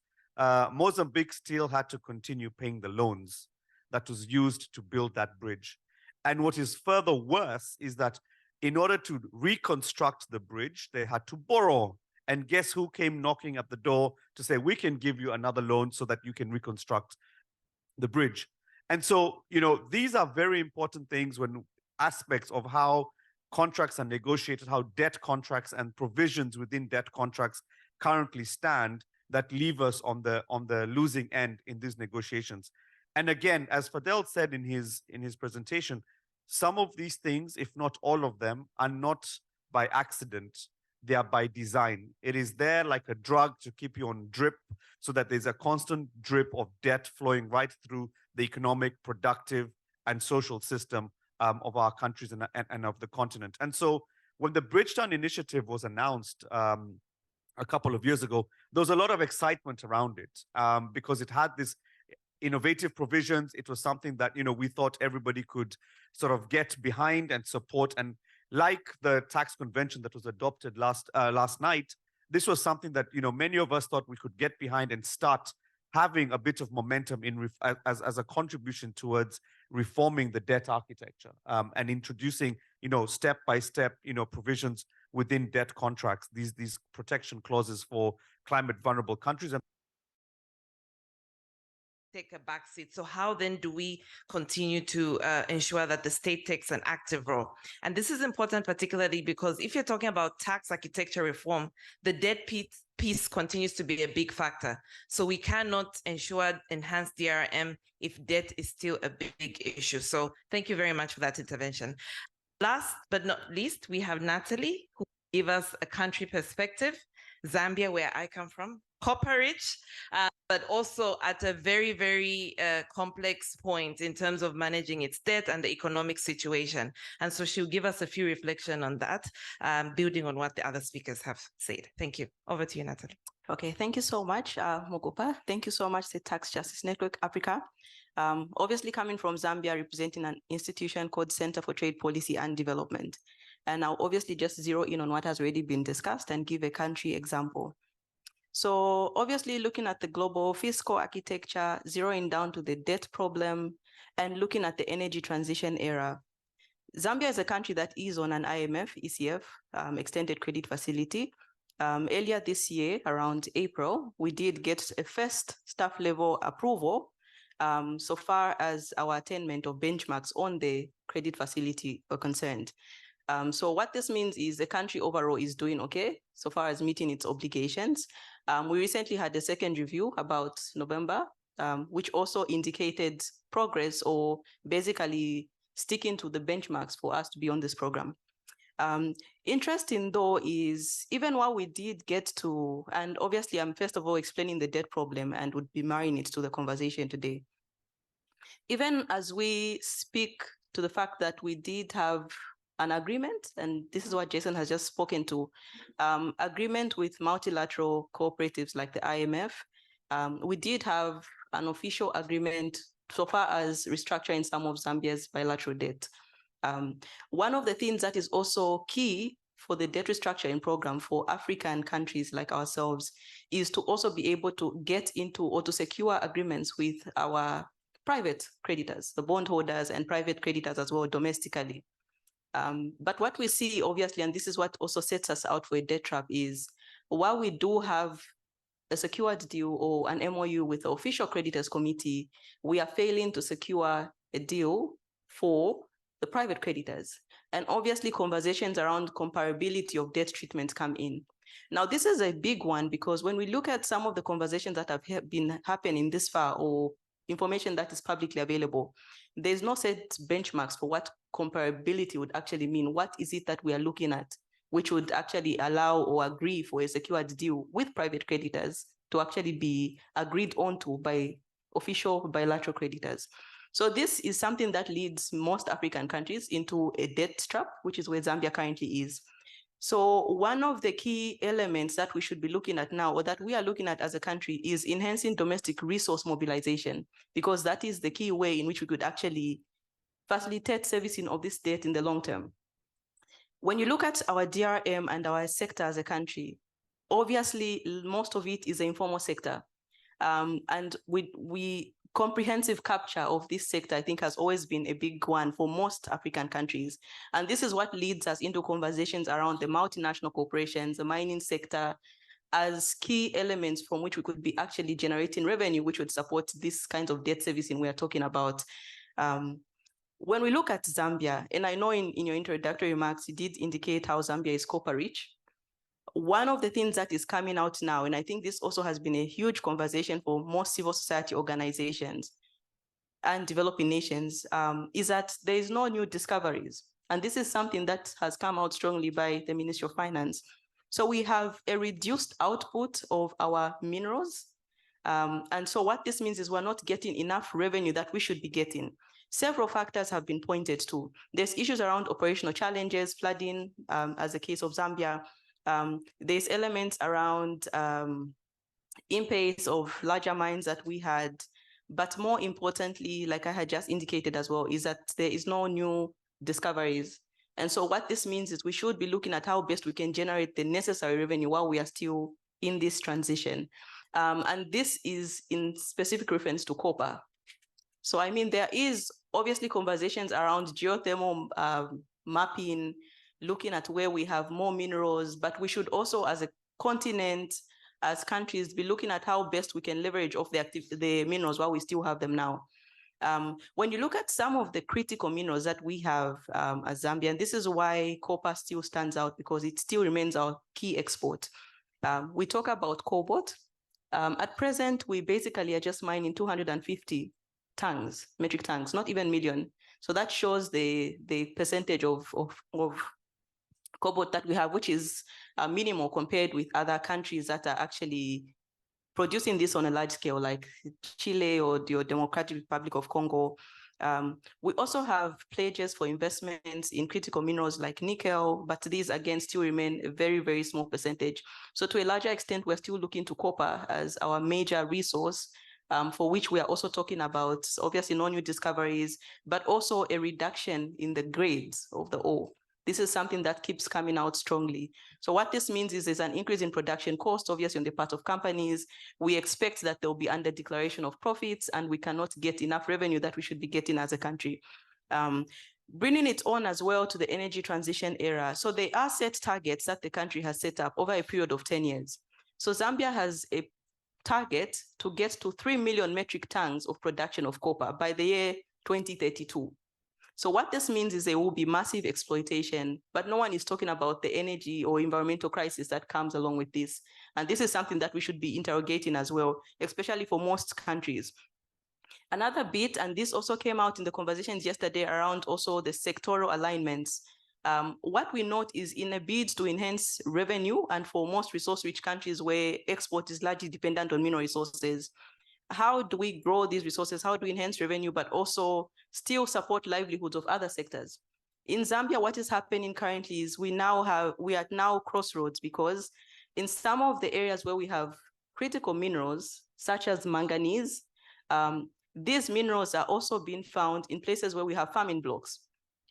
Mozambique still had to continue paying the loans that was used to build that bridge. And what is further worse is that in order to reconstruct the bridge, they had to borrow. And guess who came knocking at the door to say, we can give you another loan so that you can reconstruct the bridge. And so, these are very important things when aspects of how contracts are negotiated, how debt contracts and provisions within debt contracts currently stand, that leave us on the losing end in these negotiations. And again, as Fadhel said in his presentation, some of these things, if not all of them, are not by accident. They are by design. It is there like a drug to keep you on drip, so that there's a constant drip of debt flowing right through the economic, productive, and social system of our countries and of the continent. And so when the Bridgetown Initiative was announced a couple of years ago, there was a lot of excitement around it because it had this innovative provisions. It was something that, we thought everybody could sort of get behind and support. And like the tax convention that was adopted last night, this was something that, many of us thought we could get behind and start having a bit of momentum as a contribution towards reforming the debt architecture and introducing, step by step, provisions within debt contracts, these protection clauses for climate vulnerable countries. And take a backseat. So how then do we continue to ensure that the state takes an active role? And this is important, particularly because if you're talking about tax architecture reform, the debt piece continues to be a big factor. So we cannot ensure enhanced DRM if debt is still a big issue. So thank you very much for that intervention. Last but not least, we have Natalie, who will give us a country perspective. Zambia, where I come from, copper rich, but also at a very, very complex point in terms of managing its debt and the economic situation. And so she'll give us a few reflections on that, building on what the other speakers have said. Thank you. Over to you, Natalie. Okay, thank you so much, Mogopa. Thank you so much, the Tax Justice Network Africa. Obviously coming from Zambia, representing an institution called Center for Trade Policy and Development. And I'll obviously just zero in on what has already been discussed and give a country example. So obviously looking at the global fiscal architecture, zeroing down to the debt problem, and looking at the energy transition era. Zambia is a country that is on an IMF, ECF, extended credit facility. Earlier this year, around April, we did get a first staff level approval so far as our attainment of benchmarks on the credit facility are concerned. So what this means is the country overall is doing okay so far as meeting its obligations. We recently had a second review about November which also indicated progress or basically sticking to the benchmarks for us to be on this program. Interesting though is even while we did get to, and obviously I'm first of all explaining the debt problem and would be marrying it to the conversation today. Even as we speak to the fact that we did have an agreement, and this is what Jason has just spoken to, agreement with multilateral cooperatives like the IMF. We did have an official agreement so far as restructuring some of Zambia's bilateral debt. One of the things that is also key for the debt restructuring program for African countries like ourselves is to also be able to get into or to secure agreements with our private creditors, the bondholders and private creditors as well domestically. But what we see, obviously, and this is what also sets us out for a debt trap, is while we do have a secured deal or an MOU with the official creditors committee, we are failing to secure a deal for the private creditors. And obviously conversations around comparability of debt treatment come in. Now, this is a big one because when we look at some of the conversations that have been happening this far or information that is publicly available, there's no set benchmarks for what comparability would actually mean. What is it that we are looking at, which would actually allow or agree for a secured deal with private creditors to actually be agreed onto by official bilateral creditors. So this is something that leads most African countries into a debt trap, which is where Zambia currently is. So one of the key elements that we should be looking at now, or that we are looking at as a country, is enhancing domestic resource mobilization, because that is the key way in which we could actually facilitate servicing of this debt in the long term. When you look at our DRM and our sector as a country, obviously most of it is the informal sector. And we comprehensive capture of this sector, I think, has always been a big one for most African countries. And this is what leads us into conversations around the multinational corporations, the mining sector, as key elements from which we could be actually generating revenue, which would support this kind of debt servicing we are talking about. When we look at Zambia, and I know in your introductory remarks, you did indicate how Zambia is copper rich. One of the things that is coming out now, and I think this also has been a huge conversation for most civil society organizations and developing nations, is that there is no new discoveries. And this is something that has come out strongly by the Ministry of Finance. So we have a reduced output of our minerals. And so what this means is we're not getting enough revenue that we should be getting. Several factors have been pointed to. There's issues around operational challenges, flooding, as the case of Zambia. There's elements around impasse of larger mines that we had, but more importantly, like I had just indicated as well, is that there is no new discoveries. And so what this means is we should be looking at how best we can generate the necessary revenue while we are still in this transition. And this is in specific reference to copper. So I mean, there is obviously conversations around geothermal mapping, looking at where we have more minerals, but we should also, as a continent, as countries, be looking at how best we can leverage off the minerals while we still have them now. When you look at some of the critical minerals that we have as Zambia, and this is why copper still stands out, because it still remains our key export. We talk about cobalt. At present, we basically are just mining 250 tons, metric tons, not even million. So that shows the percentage of cobalt that we have, which is minimal compared with other countries that are actually producing this on a large scale, like Chile or the Democratic Republic of Congo. We also have pledges for investments in critical minerals like nickel, but these again still remain a very, very small percentage. So to a larger extent, we're still looking to copper as our major resource, for which we are also talking about, obviously, no new discoveries, but also a reduction in the grades of the ore. This is something that keeps coming out strongly. So what this means is there's an increase in production cost, obviously, on the part of companies. We expect that there will be under declaration of profits, and we cannot get enough revenue that we should be getting as a country. Bringing it on as well to the energy transition era. So there are set targets that the country has set up over a period of 10 years. So Zambia has a target to get to 3 million metric tons of production of copper by the year 2032. So what this means is there will be massive exploitation, but no one is talking about the energy or environmental crisis that comes along with this. And this is something that we should be interrogating as well, especially for most countries. Another bit, and this also came out in the conversations yesterday around also the sectoral alignments. What we note is in a bid to enhance revenue, and for most resource-rich countries where export is largely dependent on mineral resources, how do we grow these resources? How do we enhance revenue, but also still support livelihoods of other sectors? In Zambia, what is happening currently is we are now crossroads, because in some of the areas where we have critical minerals, such as manganese, these minerals are also being found in places where we have farming blocks.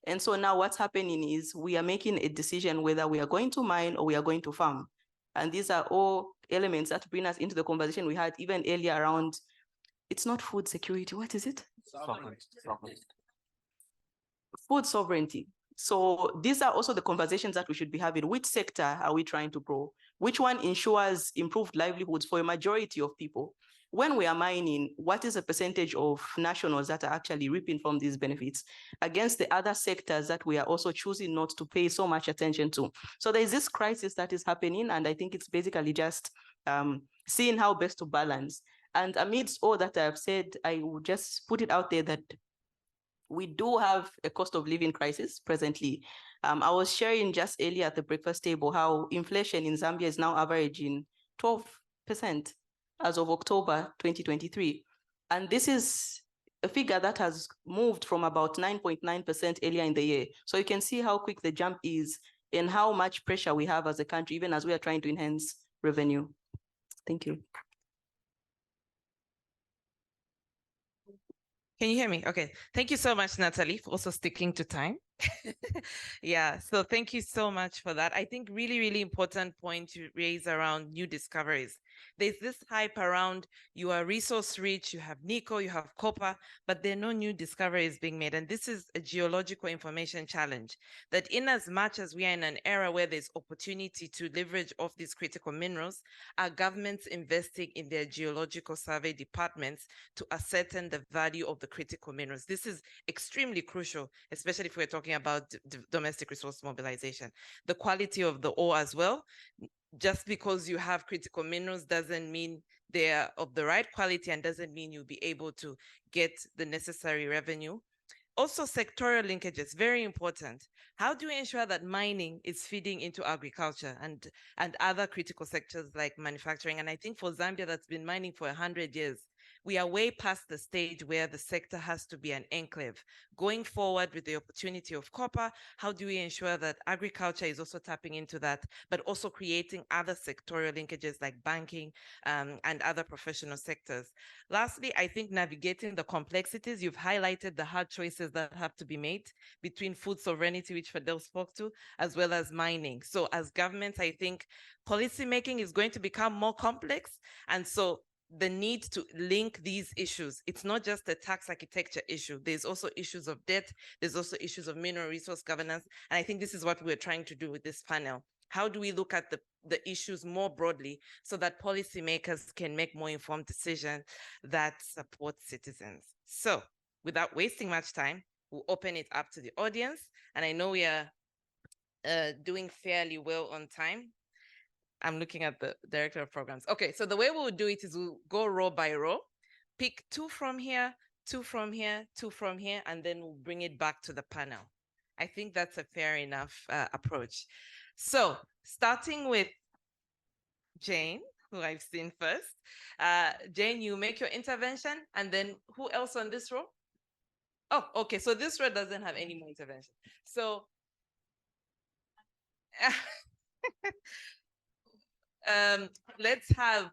And so now what's happening is we are making a decision whether we are going to mine or we are going to farm. And these are all elements that bring us into the conversation we had even earlier around, it's not food security, what is it? Food sovereignty. So these are also the conversations that we should be having. Which sector are we trying to grow? Which one ensures improved livelihoods for a majority of people? When we are mining, what is the percentage of nationals that are actually reaping from these benefits against the other sectors that we are also choosing not to pay so much attention to? So there's this crisis that is happening, and I think it's basically just seeing how best to balance. And amidst all that I've said, I would just put it out there that we do have a cost of living crisis presently. I was sharing just earlier at the breakfast table how inflation in Zambia is now averaging 12% as of October 2023. And this is a figure that has moved from about 9.9% earlier in the year. So you can see how quick the jump is and how much pressure we have as a country, even as we are trying to enhance revenue. Thank you. Can you hear me? Okay. Thank you so much, Natalie, for also sticking to time. Yeah, so thank you so much for that. I think really, really important point to raise around new discoveries. There's this hype around you are resource rich, you have nickel, you have copper, but there are no new discoveries being made. And this is a geological information challenge, that in as much as we are in an era where there's opportunity to leverage off these critical minerals, are governments investing in their geological survey departments to ascertain the value of the critical minerals? This is extremely crucial, especially if we're talking about domestic resource mobilization. The quality of the ore as well. Just because you have critical minerals doesn't mean they're of the right quality, and doesn't mean you'll be able to get the necessary revenue. Also, sectoral linkages, very important. How do we ensure that mining is feeding into agriculture and other critical sectors like manufacturing? And I think for Zambia, that's been mining for 100 years. We are way past the stage where the sector has to be an enclave. Going forward with the opportunity of copper, how do we ensure that agriculture is also tapping into that, but also creating other sectoral linkages like banking and other professional sectors? Lastly, I think navigating the complexities, you've highlighted the hard choices that have to be made between food sovereignty, which Fadhel spoke to, as well as mining. So as governments, I think policymaking is going to become more complex. And so the need to link these issues, it's not just a tax architecture issue. There's also issues of debt. There's also issues of mineral resource governance. And I think this is what we're trying to do with this panel. How do we look at the issues more broadly so that policymakers can make more informed decisions that support citizens? So without wasting much time, we'll open it up to the audience. And I know we are doing fairly well on time. I'm looking at the director of programs. Okay, so the way we'll do it is we'll go row by row, pick 2 from here, 2 from here, 2 from here, and then we'll bring it back to the panel. I think that's a fair enough approach. So starting with Jane, who I've seen first. Jane, you make your intervention, and then who else on this row? Oh, okay, so this row doesn't have any more intervention. So let's have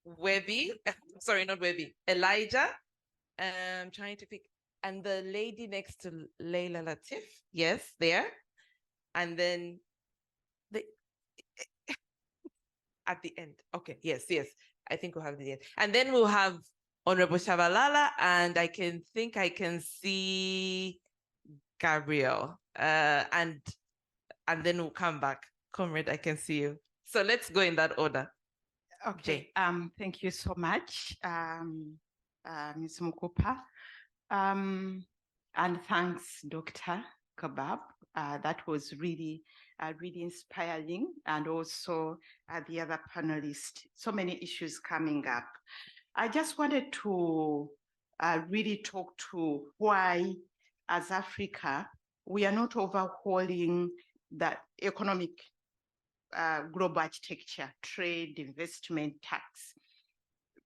Webby, sorry, not Webby, Elijah. I'm trying to pick, and the lady next to Leila Latif, yes, there. And then at the end, okay, yes, I think we'll have the end. And then we'll have Honorable Shabalala, and I can see Gabriel, and then we'll come back. Comrade, I can see you. So let's go in that order. Okay. Thank you so much, Ms. Mukupa. And thanks, Dr. Kaboub. That was really, really inspiring. And also the other panelists, so many issues coming up. I just wanted to really talk to why, as Africa, we are not overhauling the economic global architecture, trade, investment, tax.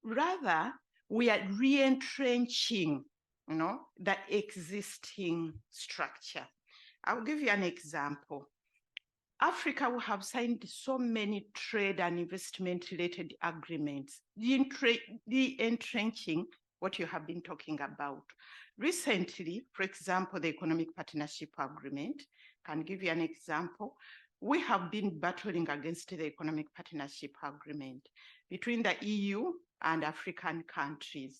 Rather, we are re-entrenching, the existing structure. I'll give you an example. Africa will have signed so many trade and investment-related agreements, re-entrenching what you have been talking about. Recently, for example, the Economic Partnership Agreement, can give you an example. We have been battling against the Economic Partnership Agreement between the EU and African countries.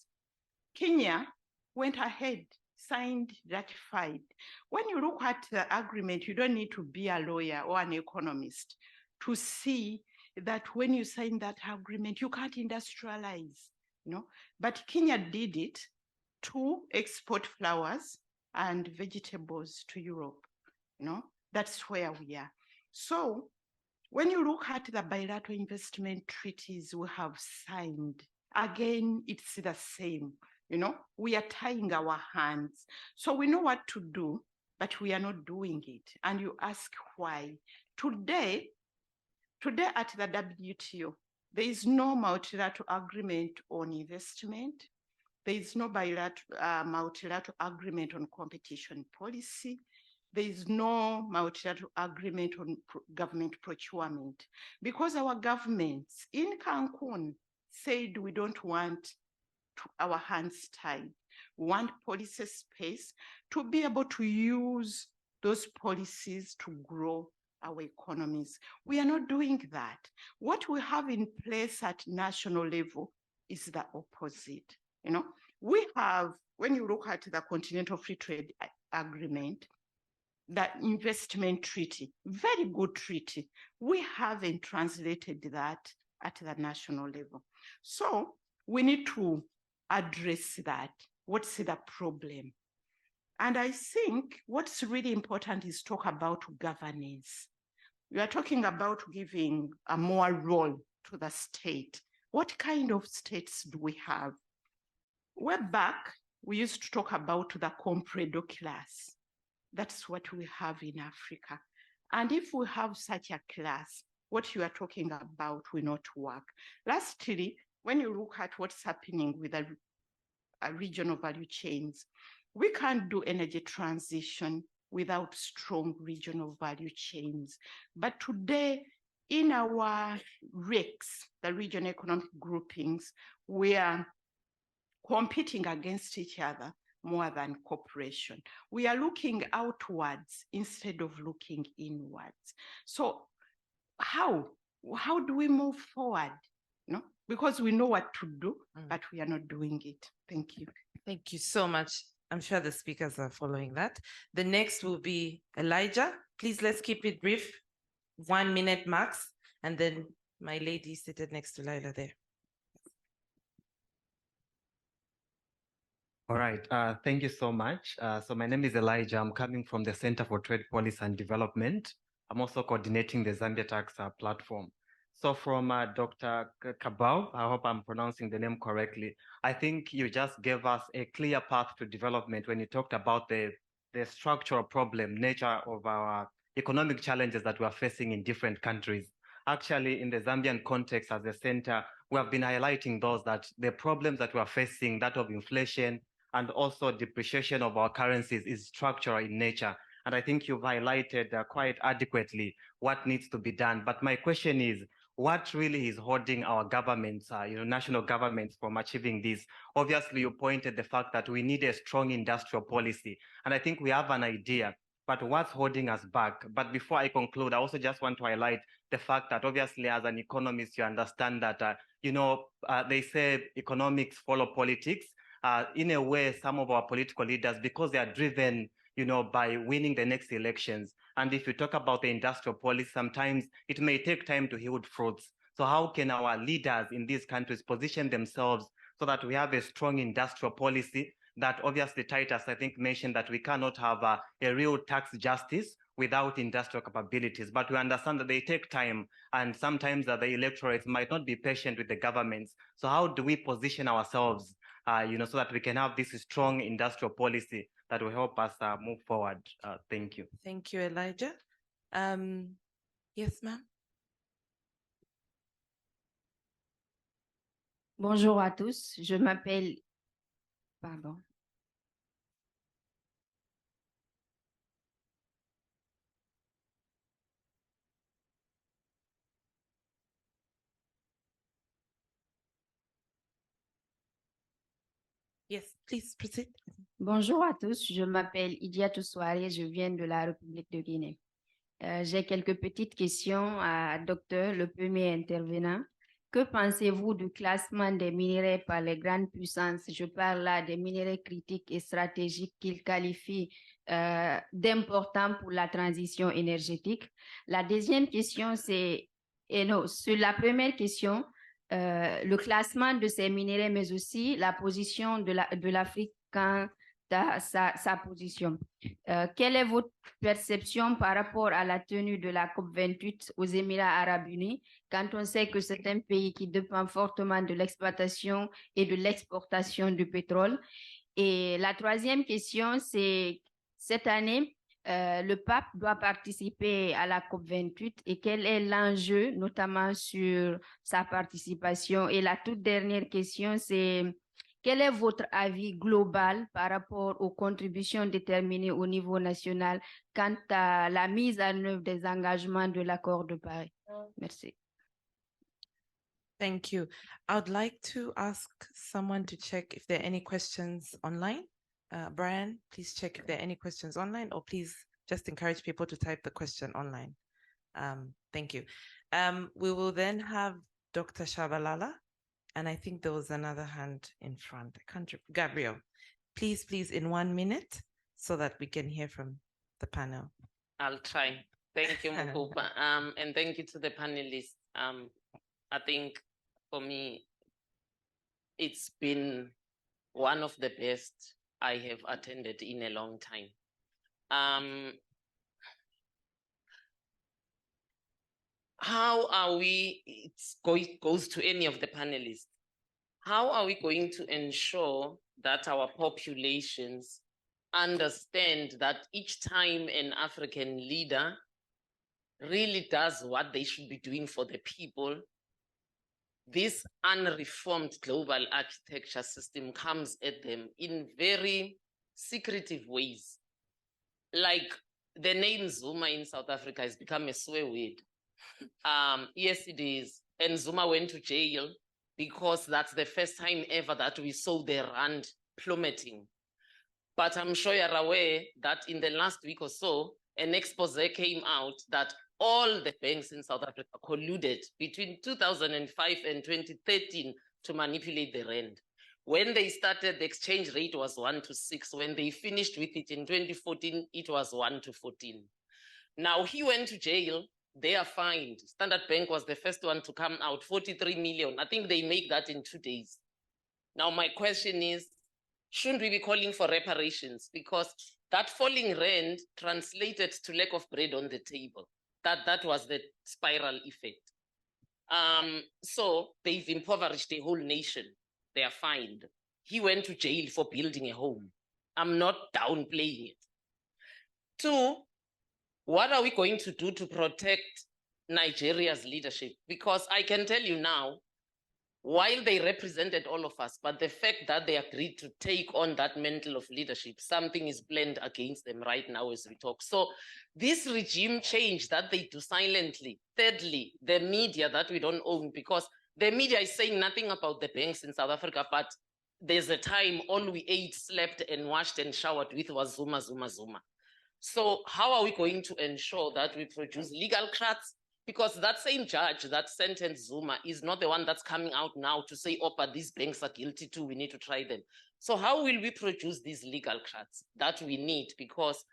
Kenya went ahead, signed, ratified. When you look at the agreement, you don't need to be a lawyer or an economist to see that when you sign that agreement, you can't industrialize, But Kenya did it to export flowers and vegetables to Europe, That's where we are. So when you look at the bilateral investment treaties we have signed, again, it's the same. We are tying our hands. So we know what to do, but we are not doing it. And you ask why. Today at the WTO, there is no multilateral agreement on investment. There is no multilateral agreement on competition policy. There is no multilateral agreement on government procurement because our governments in Cancun said we don't want our hands tied. We want policy space to be able to use those policies to grow our economies. We are not doing that. What we have in place at national level is the opposite. We have, when you look at the Continental Free Trade Agreement, the investment treaty, very good treaty. We haven't translated that at the national level. So we need to address that. What's the problem? And I think what's really important is talk about governance. We are talking about giving a more role to the state. What kind of states do we have? Way back, we used to talk about the compredo class. That's what we have in Africa. And if we have such a class, what you are talking about will not work. Lastly, when you look at what's happening with the regional value chains, we can't do energy transition without strong regional value chains. But today, in our RECs, the regional economic groupings, we are competing against each other more than cooperation. We are looking outwards instead of looking inwards. So how do we move forward? Because we know what to do, but we are not doing it. Thank you. Thank you so much. I'm sure the speakers are following that. The next will be Elijah. Please, let's keep it brief, 1 minute max. And then my lady seated next to Lila there. All right, thank you so much. So my name is Elijah. I'm coming from the Center for Trade Policy and Development. I'm also coordinating the Zambia Tax platform. So from Dr. Kaboub, I hope I'm pronouncing the name correctly. I think you just gave us a clear path to development when you talked about the structural problem, nature of our economic challenges that we are facing in different countries. Actually, in the Zambian context as a center, we have been highlighting those, that the problems that we are facing, that of inflation and also depreciation of our currencies, is structural in nature. And I think you've highlighted quite adequately what needs to be done. But my question is, what really is holding our governments, national governments, from achieving this? Obviously, you pointed the fact that we need a strong industrial policy. And I think we have an idea, but what's holding us back? But before I conclude, I also just want to highlight the fact that obviously as an economist, you understand that, they say economics follow politics. In a way, some of our political leaders, because they are driven by winning the next elections. And if you talk about the industrial policy, sometimes it may take time to yield fruits. So how can our leaders in these countries position themselves so that we have a strong industrial policy that obviously Titus, I think, mentioned that we cannot have a real tax justice without industrial capabilities, but we understand that they take time, and sometimes the electorates might not be patient with the governments. So how do we position ourselves, so that we can have this strong industrial policy that will help us move forward? Thank you. Thank you, Elijah. Yes, ma'am. Bonjour à tous, je m'appelle... Pardon. Yes, please proceed. Bonjour à tous, je m'appelle Idiatou Soare, je viens de la République de Guinée. J'ai quelques petites questions à docteur, le premier intervenant. Que pensez-vous du classement des minerais par les grandes puissances? Je parle là des minerais critiques et stratégiques qu'ils qualifient d'importants pour la transition énergétique. La deuxième question, c'est, sur la première question, le classement de ces minéraux, mais aussi la position de l'Afrique quant à sa position. Quelle est votre perception par rapport à la tenue de la COP28 aux Émirats arabes unis, quand on sait que c'est un pays qui dépend fortement de l'exploitation et de l'exportation du pétrole? Et la troisième question, c'est cette année, le pape doit participer à la COP28 et quel est l'enjeu, notamment sur sa participation? Et la toute dernière question, c'est quel est votre avis global par rapport aux contributions déterminées au niveau national quant à la mise en œuvre des engagements de l'accord de Paris? Merci. Thank you. I would like to ask someone to check if there are any questions online. Brian, please check if there are any questions online, or please just encourage people to type the question online. Thank you. We will then have Dr. Shabalala, and I think there was another hand in front. I can't. Gabriel, please, in 1 minute so that we can hear from the panel. I'll try. Thank you, Mukupa. And thank you to the panelists. I think for me, it's been one of the best I have attended in a long time. How are we, it goes to any of the panelists, how are we going to ensure that our populations understand that each time an African leader really does what they should be doing for the people, this unreformed global architecture system comes at them in very secretive ways. Like the name Zuma in South Africa has become a swear word. Yes, it is. And Zuma went to jail because that's the first time ever that we saw the rand plummeting. But I'm sure you're aware that in the last week or so, an expose came out that all the banks in South Africa colluded between 2005 and 2013 to manipulate the rand. When they started, the exchange rate was 1 to 6. When they finished with it in 2014, it was 1 to 14. Now he went to jail. They are fined. Standard Bank was the first one to come out, 43 million. I think they make that in 2 days. Now my question is, shouldn't we be calling for reparations? Because that falling rand translated to lack of bread on the table. That was the spiral effect. So they've impoverished the whole nation. They are fined. He went to jail for building a home. I'm not downplaying it. 2, what are we going to do to protect Nigeria's leadership? Because I can tell you now, while they represented all of us, but the fact that they agreed to take on that mantle of leadership, something is planned against them right now as we talk. So this regime change that they do silently. Thirdly, the media that we don't own, because the media is saying nothing about the banks in South Africa, but there's a time all we ate, slept, and washed and showered with was Zuma, Zuma, Zuma. So how are we going to ensure that we produce legal crats? Because that same judge that sentenced Zuma is not the one that's coming out now to say, oh, but these banks are guilty too, we need to try them. So how will we produce these legal crats that we need? Because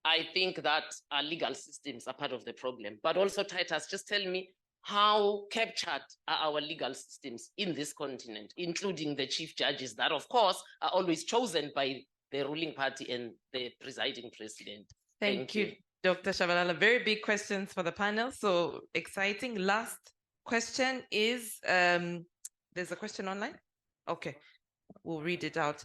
I think that our legal systems are part of the problem. But also, Titus, just tell me, how captured are our legal systems in this continent, including the chief judges that, of course, are always chosen by the ruling party and the presiding president. Thank you, Dr. Shabalala. Very big questions for the panel. So exciting. Last question is, there's a question online? Okay, we'll read it out.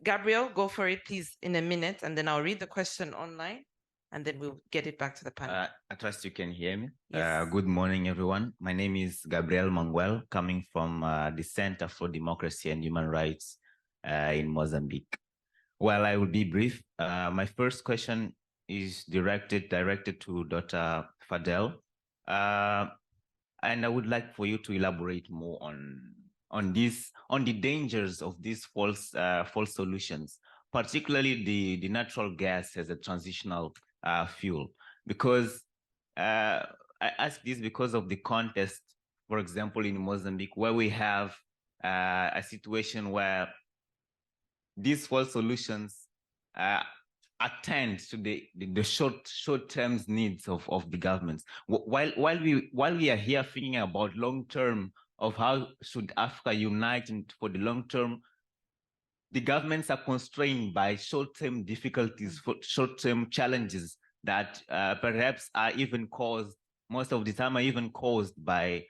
Gabriel, go for it, please, in a minute, and then I'll read the question online, and then we'll get it back to the panel. I trust you can hear me. Yes. Good morning, everyone. My name is Gabriel Manguel, coming from the Center for Democracy and Human Rights in Mozambique. Well, I will be brief. My first question is directed to Dr. Fadhel. And I would like for you to elaborate more on the dangers of these false solutions, particularly the natural gas as a transitional fuel. Because I ask this because of the context, for example, in Mozambique, where we have a situation where these false solutions attend to the short-term needs of the governments. While we are here thinking about long-term of how should Africa unite for the long-term, the governments are constrained by short-term difficulties, short-term challenges that perhaps are even caused, most of the time are even caused by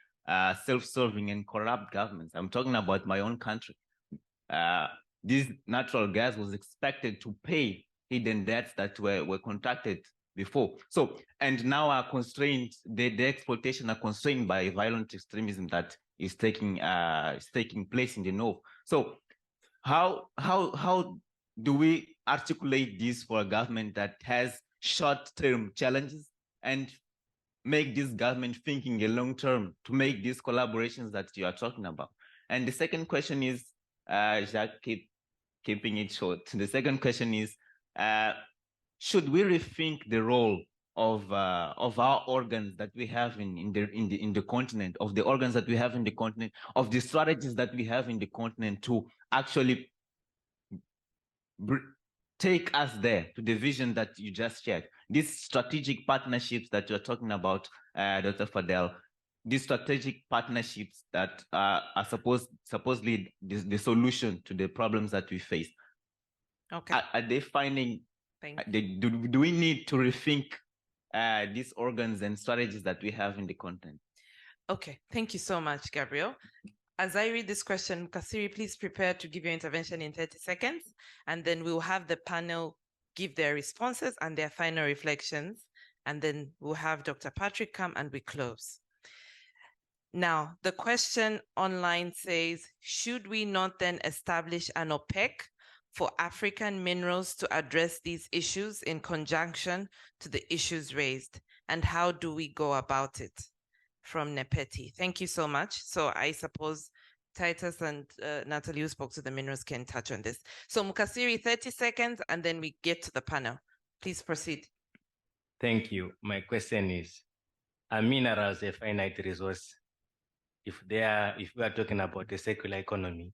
self-serving and corrupt governments. I'm talking about my own country. This natural gas was expected to pay hidden debts that were contracted before. So, and now are constrained, the exploitation are constrained by violent extremism that is taking place in the north. So how do we articulate this for a government that has short-term challenges and make this government thinking a long-term to make these collaborations that you are talking about? And the second question is, Jacques, keeping it short. The second question is, should we rethink the role of our organs that we have in the continent, of the organs that we have in the continent, of the strategies that we have in the continent to actually take us there to the vision that you just shared? These strategic partnerships that you're talking about, Dr. Fadhel, these strategic partnerships that are supposedly the solution to the problems that we face. Okay. Are they finding? Do we need to rethink these organs and strategies that we have in the continent? Okay, thank you so much, Gabriel. As I read this question, Kasiri, please prepare to give your intervention in 30 seconds, and then we'll have the panel give their responses and their final reflections, and then we'll have Dr. Patrick come and we close. Now, the question online says, should we not then establish an OPEC for African minerals to address these issues in conjunction to the issues raised? And how do we go about it? From Nepeti. Thank you so much. So I suppose Titus and Natalie, who spoke to the minerals, can touch on this. So Mukasiri, 30 seconds, and then we get to the panel. Please proceed. Thank you. My question is, are minerals a finite resource? If we are talking about a circular economy,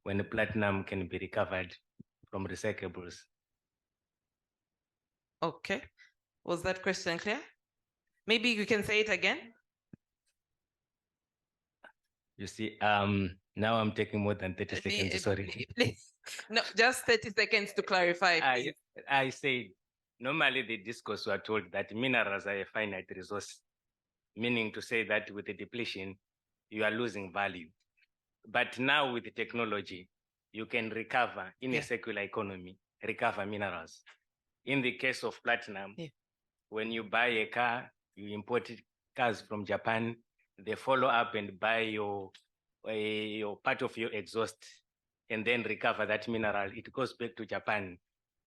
when the platinum can be recovered from recyclables. Okay. Was that question clear? Maybe you can say it again. You see, now I'm taking more than 30 seconds, sorry. Please. No, just 30 seconds to clarify. I said, normally the discourse were told that minerals are a finite resource, meaning to say that with the depletion, you are losing value. But now with the technology, you can recover in a circular economy, recover minerals. In the case of platinum, when you buy a car, you import cars from Japan, they follow up and buy your part of your exhaust and then recover that mineral. It goes back to Japan.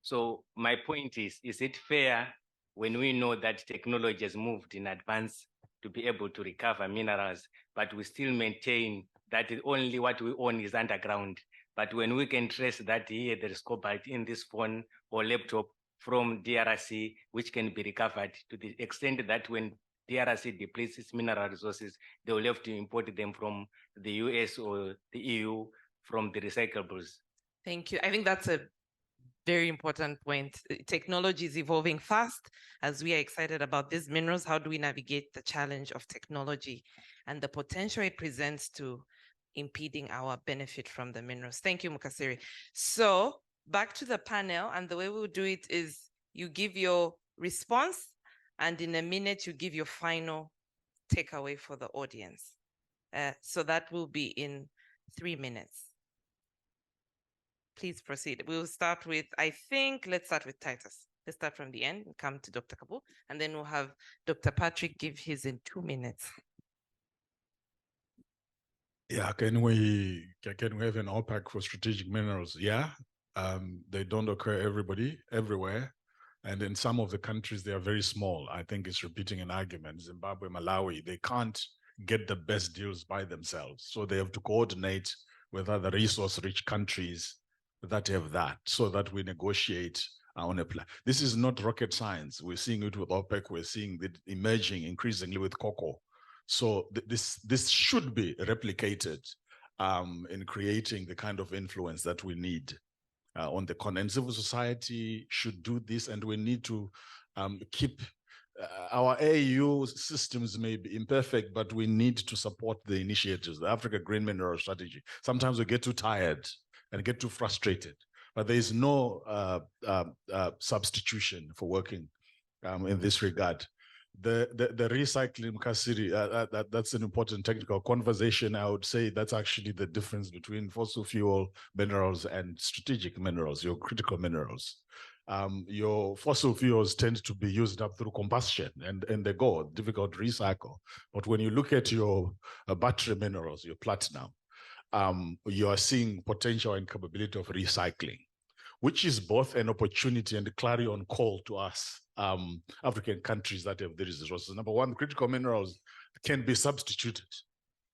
So my point is it fair when we know that technology has moved in advance to be able to recover minerals, but we still maintain that only what we own is underground? But when we can trace that here there is cobalt in this phone or laptop from DRC, which can be recovered to the extent that when DRC depletes its mineral resources, they will have to import them from the US or the EU from the recyclables. Thank you. I think that's a very important point. Technology is evolving fast. As we are excited about these minerals, how do we navigate the challenge of technology and the potential it presents to impeding our benefit from the minerals? Thank you, Mukasiri. So back to the panel, and the way we'll do it is you give your response, and in a minute, you give your final takeaway for the audience. So that will be in 3 minutes. Please proceed. We'll start with, let's start with Titus. Let's start from the end and come to Dr. Kaboub, and then we'll have Dr. Patrick give his in 2 minutes. Yeah, can we have an OPEC for strategic minerals? Yeah, they don't occur everywhere. And in some of the countries, they are very small. I think it's repeating an argument. Zimbabwe, Malawi, they can't get the best deals by themselves. So they have to coordinate with other resource-rich countries that have that, so that we negotiate on a plan. This is not rocket science. We're seeing it with OPEC. We're seeing it emerging increasingly with cocoa. So this should be replicated in creating the kind of influence that we need on the continent. Civil society should do this, and we need to keep our AU systems may be imperfect, but we need to support the initiatives, the Africa Green Mineral Strategy. Sometimes we get too tired and get too frustrated, but there is no substitution for working in this regard. The recycling, Kasiri, that's an important technical conversation. I would say that's actually the difference between fossil fuel minerals and strategic minerals, your critical minerals. Your fossil fuels tend to be used up through combustion, and they go difficult to recycle. But when you look at your battery minerals, your platinum, you are seeing potential and capability of recycling, which is both an opportunity and a clarion call to us, African countries that have these resources. Number one, critical minerals can be substituted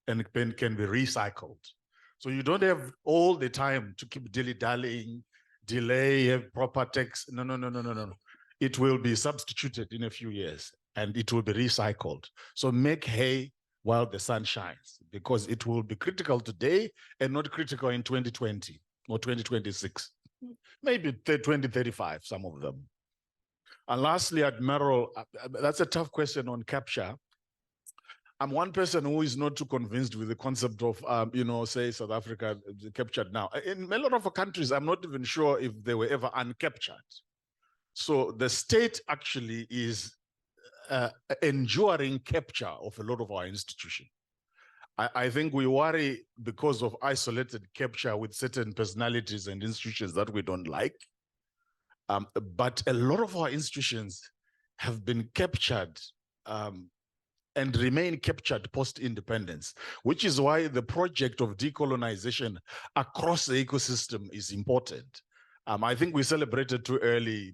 and can be recycled. So you don't have all the time to keep dilly-dallying, delay, have proper text. No. It will be substituted in a few years, and it will be recycled. So make hay while the sun shines, because it will be critical today and not critical in 2020 or 2026. Maybe 2035, some of them. And lastly, Admiral, that's a tough question on capture. I'm one person who is not too convinced with the concept of, say South Africa captured now. In a lot of countries, I'm not even sure if they were ever uncaptured. So the state actually is enduring capture of a lot of our institutions. I think we worry because of isolated capture with certain personalities and institutions that we don't like. But a lot of our institutions have been captured and remain captured post-independence, which is why the project of decolonization across the ecosystem is important. I think we celebrated too early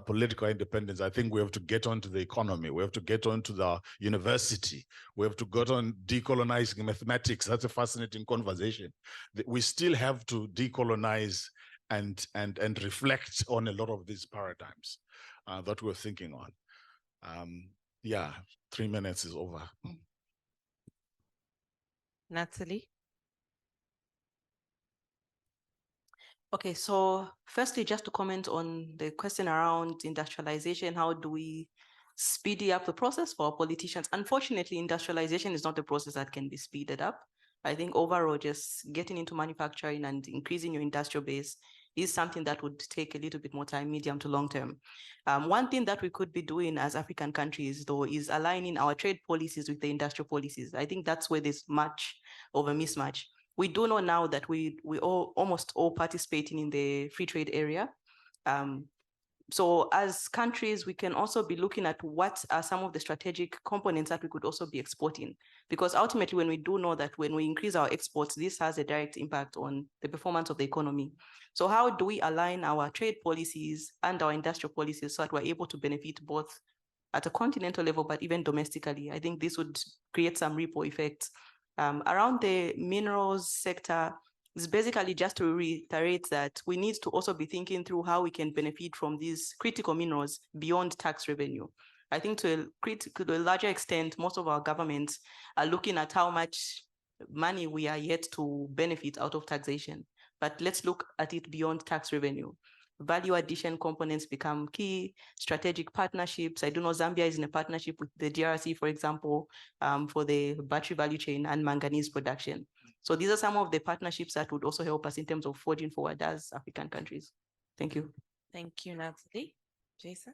political independence. I think we have to get onto the economy. We have to get onto the university. We have to get on decolonizing mathematics. That's a fascinating conversation. We still have to decolonize and reflect on a lot of these paradigms that we're thinking on. Yeah, 3 minutes is over. Natalie? Okay, so firstly, just to comment on the question around industrialization, how do we speed up the process for politicians? Unfortunately, industrialization is not a process that can be speeded up. I think overall, just getting into manufacturing and increasing your industrial base is something that would take a little bit more time, medium to long term. One thing that we could be doing as African countries, though, is aligning our trade policies with the industrial policies. I think that's where there's much of a mismatch. We do know now that we almost all participating in the free trade area. So as countries, we can also be looking at what are some of the strategic components that we could also be exporting. Because ultimately, when we do know that when we increase our exports, this has a direct impact on the performance of the economy. So how do we align our trade policies and our industrial policies so that we're able to benefit both at a continental level, but even domestically? I think this would create some ripple effects. Around the minerals sector, it's basically just to reiterate that we need to also be thinking through how we can benefit from these critical minerals beyond tax revenue. I think to a larger extent, most of our governments are looking at how much money we are yet to benefit out of taxation. But let's look at it beyond tax revenue. value addition components become key, strategic partnerships. I do know Zambia is in a partnership with the DRC, for example, for the battery value chain and manganese production. So these are some of the partnerships that would also help us in terms of forging forward as African countries. Thank you. Thank you, Natalie. Jason?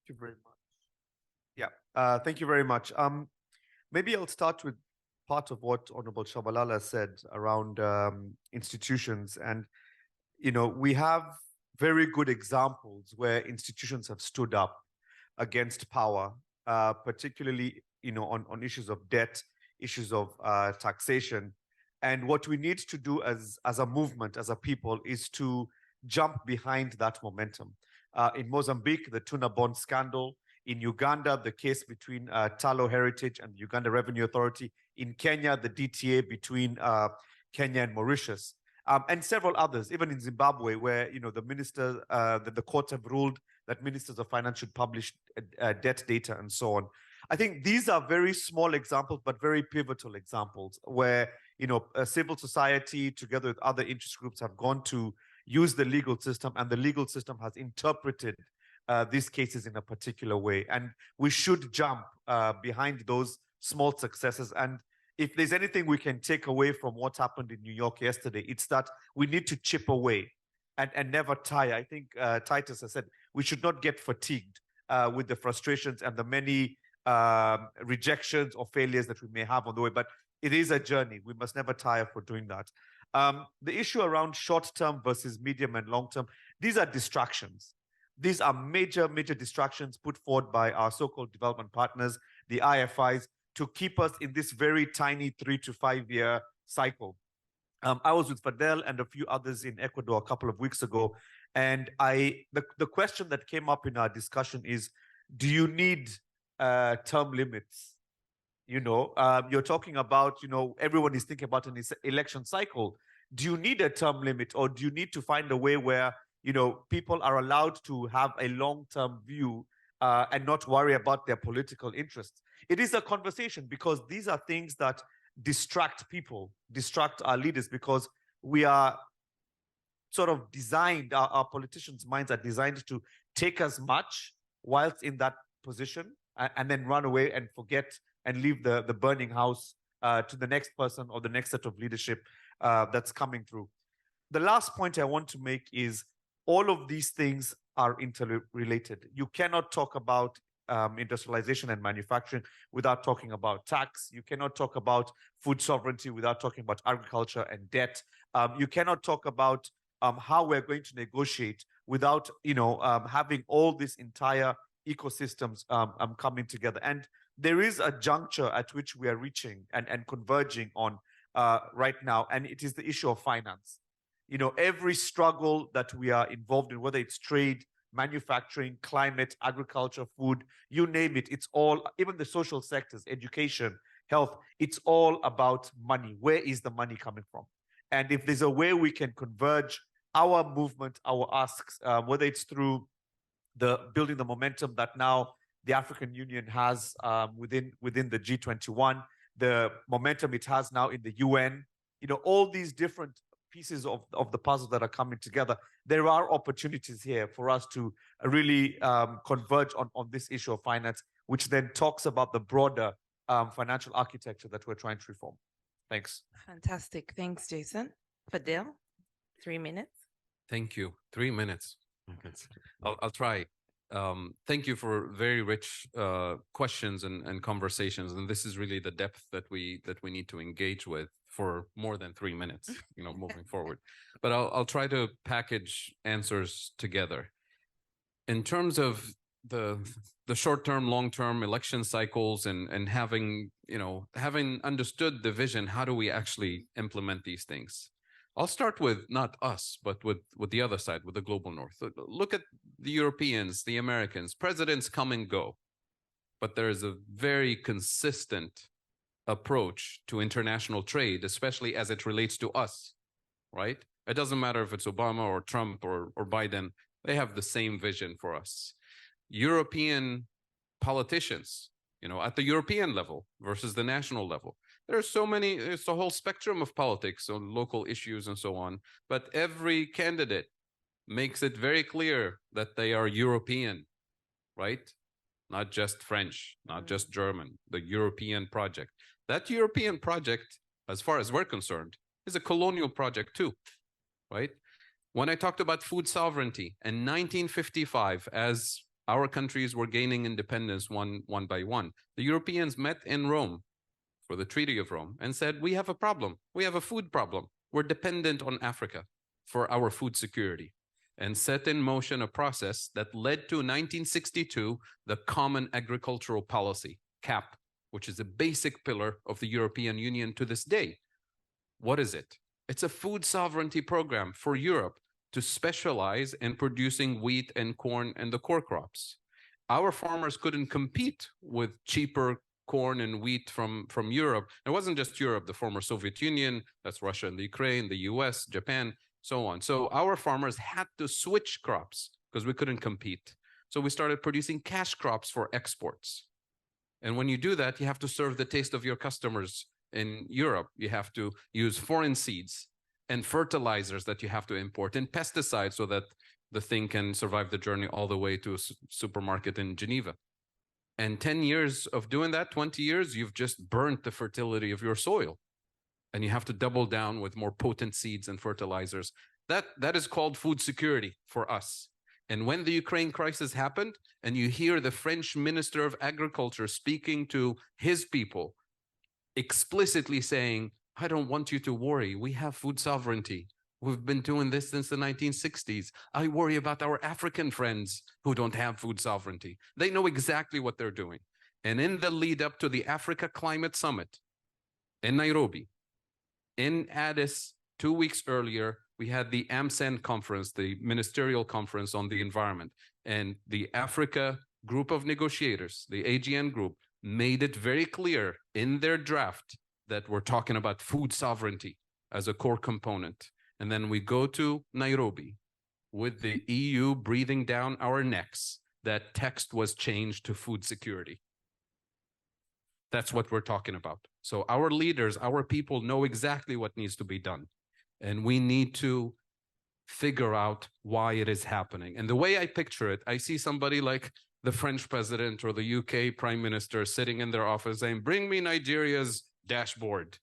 Thank you very much. Thank you very much. Maybe I'll start with part of what Honorable Shabalala said around institutions. And, we have very good examples where institutions have stood up against power, particularly, on issues of debt, issues of taxation. And what we need to do as a movement, as a people, is to jump behind that momentum. In Mozambique, the tuna bond scandal. In Uganda, the case between Talo Heritage and the Uganda Revenue Authority. In Kenya, the DTA between Kenya and Mauritius. And several others, even in Zimbabwe, where the courts have ruled that ministers of finance should publish debt data and so on. I think these are very small examples, but very pivotal examples where civil society together with other interest groups have gone to use the legal system, and the legal system has interpreted these cases in a particular way. And we should jump behind those small successes. And if there's anything we can take away from what happened in New York yesterday, it's that we need to chip away and never tire. I think Titus has said we should not get fatigued with the frustrations and the many rejections or failures that we may have on the way. But it is a journey. We must never tire for doing that. The issue around short-term versus medium and long-term, these are distractions. These are major, major distractions put forward by our so-called development partners, the IFIs, to keep us in this very tiny 3 to 5 year cycle. I was with Fadhel and a few others in Ecuador a couple of weeks ago, and the question that came up in our discussion is, do you need term limits? You're talking about, everyone is thinking about an election cycle. Do you need a term limit, or do you need to find a way where people are allowed to have a long-term view and not worry about their political interests? It is a conversation, because these are things that distract people, distract our leaders, because we are sort of designed, our politicians' minds are designed to take as much whilst in that position and then run away and forget and leave the burning house to the next person or the next set of leadership that's coming through. The last point I want to make is all of these things are interrelated. You cannot talk about industrialization and manufacturing without talking about tax. You cannot talk about food sovereignty without talking about agriculture and debt. You cannot talk about how we're going to negotiate without having all these entire ecosystems coming together. And there is a juncture at which we are reaching and converging on right now, and it is the issue of finance. Every struggle that we are involved in, whether it's trade, manufacturing, climate, agriculture, food, you name it, it's all, even the social sectors, education, health, it's all about money. Where is the money coming from? And if there's a way we can converge our movement, our asks, whether it's through the building the momentum that now the African Union has within the G21, the momentum it has now in the UN, all these different pieces of the puzzle that are coming together, there are opportunities here for us to really converge on this issue of finance, which then talks about the broader financial architecture that we're trying to reform. Thanks. Fantastic. Thanks, Jason. Fadhel, 3 minutes. Thank you. 3 minutes. I'll try. Thank you for very rich questions and conversations, and this is really the depth that we need to engage with for more than 3 minutes, moving forward. But I'll try to package answers together. In terms of the short-term, long-term election cycles and having understood the vision, how do we actually implement these things? I'll start with not us, but with the other side, with the global north. Look at the Europeans, the Americans. Presidents come and go, but there is a very consistent approach to international trade, especially as it relates to us, right? It doesn't matter if it's Obama or Trump or Biden, they have the same vision for us. European politicians, at the European level versus the national level, There's so many, it's a whole spectrum of politics on local issues and so on. But every candidate makes it very clear that they are European, right? Not just French, not just German, the European project. That European project, as far as we're concerned, is a colonial project too, right? When I talked about food sovereignty in 1955, as our countries were gaining independence one by one, the Europeans met in Rome for the Treaty of Rome and said, we have a problem. We have a food problem. We're dependent on Africa for our food security, and set in motion a process that led to 1962, the Common Agricultural Policy, CAP, which is a basic pillar of the European Union to this day. What is it? It's a food sovereignty program for Europe to specialize in producing wheat and corn and the core crops. Our farmers couldn't compete with cheaper corn and wheat from Europe. It wasn't just Europe, the former Soviet Union, that's Russia and the Ukraine, the US, Japan, so on. So our farmers had to switch crops because we couldn't compete. So we started producing cash crops for exports. And when you do that, you have to serve the taste of your customers in Europe. You have to use foreign seeds and fertilizers that you have to import and pesticides so that the thing can survive the journey all the way to a supermarket in Geneva. And 10 years of doing that, 20 years, you've just burnt the fertility of your soil. And you have to double down with more potent seeds and fertilizers. That is called food security for us. And when the Ukraine crisis happened, and you hear the French Minister of Agriculture speaking to his people, explicitly saying, I don't want you to worry, we have food sovereignty. We've been doing this since the 1960s. I worry about our African friends who don't have food sovereignty. They know exactly what they're doing. And in the lead up to the Africa Climate Summit in Nairobi, in Addis 2 weeks earlier, we had the AMSEN conference, the ministerial conference on the environment. And the Africa group of negotiators, the AGN group, made it very clear in their draft that we're talking about food sovereignty as a core component. And then we go to Nairobi with the EU breathing down our necks. That text was changed to food security. That's what we're talking about. So our leaders, our people know exactly what needs to be done. And we need to figure out why it is happening. And the way I picture it, I see somebody like the French president or the UK prime minister sitting in their office saying, bring me Nigeria's dashboard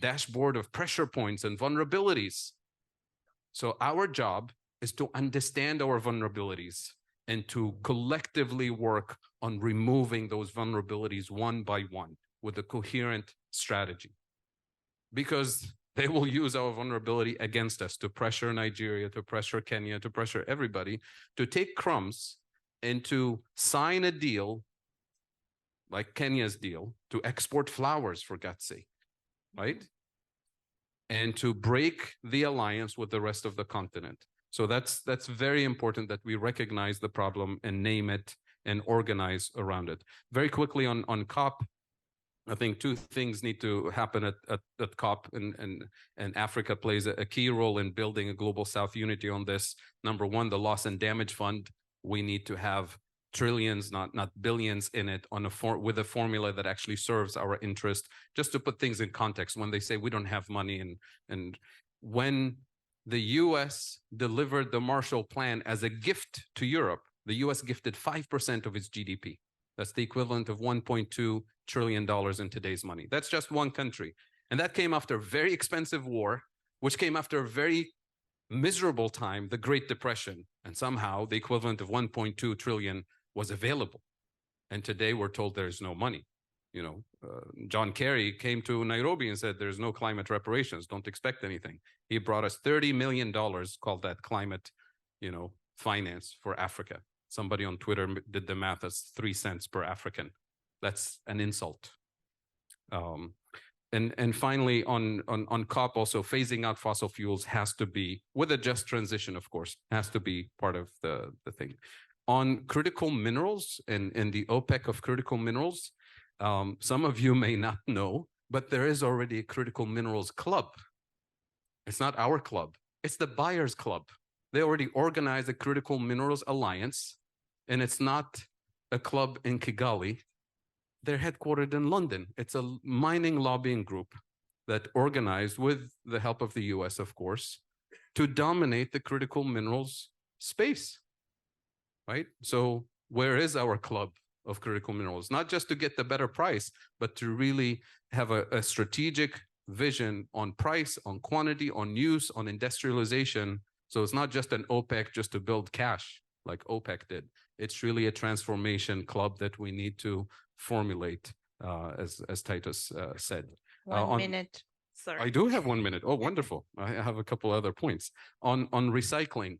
of pressure points and vulnerabilities. So our job is to understand our vulnerabilities and to collectively work on removing those vulnerabilities one by one with a coherent strategy. Because they will use our vulnerability against us to pressure Nigeria, to pressure Kenya, to pressure everybody, to take crumbs and to sign a deal like Kenya's deal to export flowers, for God's sake, right? And to break the alliance with the rest of the continent. So that's very important that we recognize the problem and name it and organize around it. Very quickly on COP, I think two things need to happen at COP, and Africa plays a key role in building a global South unity on this. Number one, the loss and damage fund. We need to have trillions, not billions in it with a formula that actually serves our interest. Just to put things in context, when they say we don't have money, and when the US delivered the Marshall Plan as a gift to Europe, the US gifted 5% of its GDP. That's the equivalent of $1.2 trillion in today's money. That's just one country. And that came after a very expensive war, which came after a very miserable time, the Great Depression. And somehow the equivalent of 1.2 trillion was available. And today we're told there's no money. You know, John Kerry came to Nairobi and said, there's no climate reparations, don't expect anything. He brought us $30 million, called that climate, finance for Africa. Somebody on Twitter did the math, that's 3 cents per African. That's an insult. And finally, on COP also, phasing out fossil fuels has to be, with a just transition, of course, has to be part of the thing. On critical minerals and the OPEC of critical minerals, some of you may not know, but there is already a critical minerals club. It's not our club, it's the buyers club. They already organized a critical minerals alliance, and it's not a club in Kigali. they're headquartered in London. It's a mining lobbying group that organized, with the help of the US, of course, to dominate the critical minerals space, right? So where is our club of critical minerals? Not just to get the better price, but to really have a strategic vision on price, on quantity, on use, on industrialization. So it's not just an OPEC just to build cash like OPEC did. It's really a transformation club that we need to formulate, as Titus said. 1 minute. Sorry. I do have 1 minute. Oh, wonderful. I have a couple other points. On recycling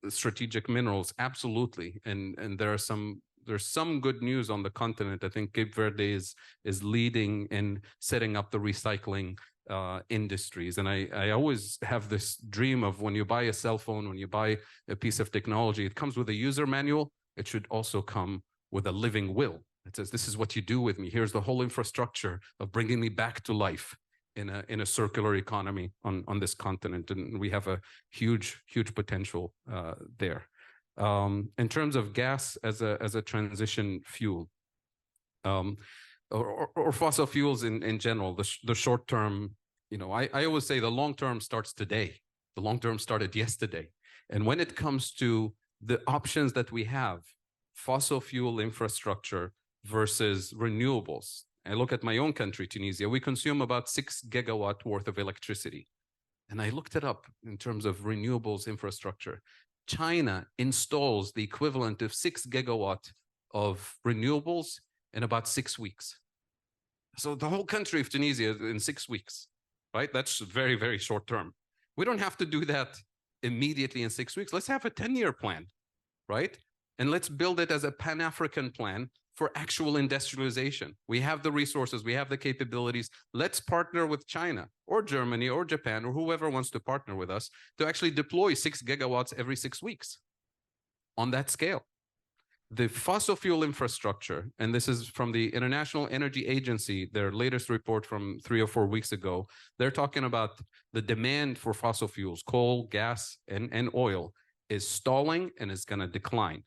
strategic minerals, absolutely. And there's some good news on the continent. I think Cape Verde is leading in setting up the recycling industries. And I always have this dream of, when you buy a cell phone, when you buy a piece of technology, it comes with a user manual. It should also come with a living will. It says, this is what you do with me. Here's the whole infrastructure of bringing me back to life in a circular economy on this continent. And we have a huge potential there. In terms of gas as a transition fuel, or fossil fuels in general, the short term, I always say the long term starts today. The long term started yesterday. And when it comes to the options that we have, fossil fuel infrastructure versus renewables, I look at my own country, Tunisia, we consume about 6 gigawatt worth of electricity. And I looked it up in terms of renewables infrastructure. China installs the equivalent of 6 gigawatt of renewables in about 6 weeks. So the whole country of Tunisia in 6 weeks, right? That's very, very short term. We don't have to do that immediately in 6 weeks. Let's have a 10-year plan, right? And let's build it as a Pan-African plan for actual industrialization. We have the resources, we have the capabilities. Let's partner with China or Germany or Japan or whoever wants to partner with us to actually deploy 6 gigawatts every 6 weeks on that scale. The fossil fuel infrastructure, and this is from the International Energy Agency, their latest report from 3 or 4 weeks ago, they're talking about the demand for fossil fuels, coal, gas, and oil is stalling and is going to decline.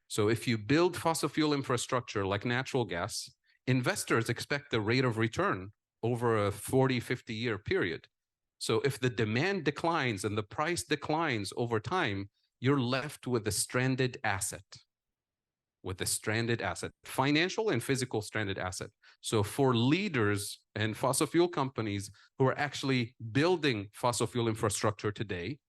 So if you build fossil fuel infrastructure like natural gas, investors expect a rate of return over a 40, 50-year period. So if the demand declines and the price declines over time, you're left with a stranded asset. Financial and physical stranded asset. So for leaders and fossil fuel companies who are actually building fossil fuel infrastructure today,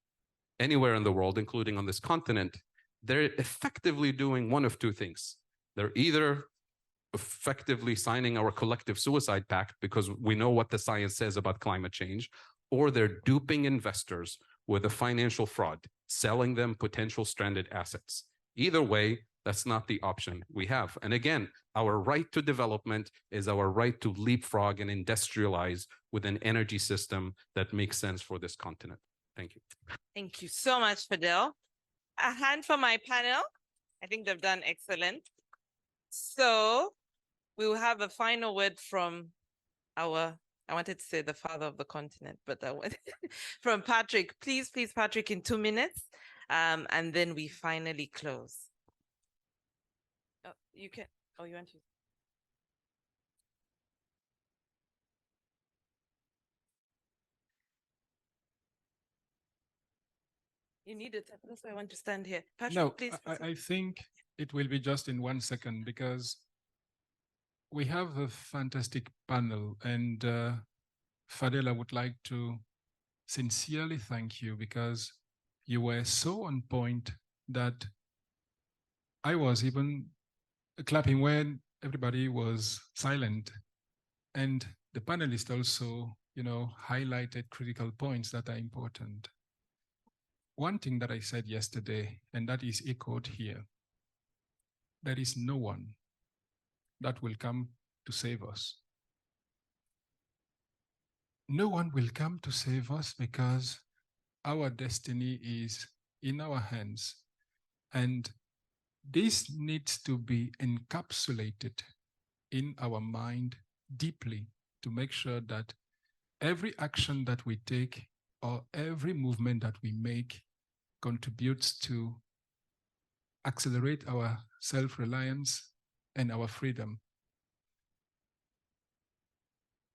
anywhere in the world, including on this continent, they're effectively doing one of two things. They're either effectively signing our collective suicide pact because we know what the science says about climate change, or they're duping investors with a financial fraud, selling them potential stranded assets. Either way, that's not the option we have. And again, our right to development is our right to leapfrog and industrialize with an energy system that makes sense for this continent. Thank you. Thank you so much, Fadhel. A hand for my panel. I think they've done excellent. So we will have a final word from I wanted to say the father of the continent, but from Patrick. Please, Patrick, in 2 minutes. And then we finally close. Oh, you can, you want to? You need it. That's why I want to stand here. Patrick, no, please. I think it will be just in 1 second because we have a fantastic panel, and Fadhel, I would like to sincerely thank you because you were so on point that I was even clapping when everybody was silent. And the panelists also, highlighted critical points that are important. One thing that I said yesterday, and that is echoed here, there is no one that will come to save us. No one will come to save us because our destiny is in our hands. And this needs to be encapsulated in our mind deeply to make sure that every action that we take or every movement that we make contributes to accelerate our self-reliance and our freedom.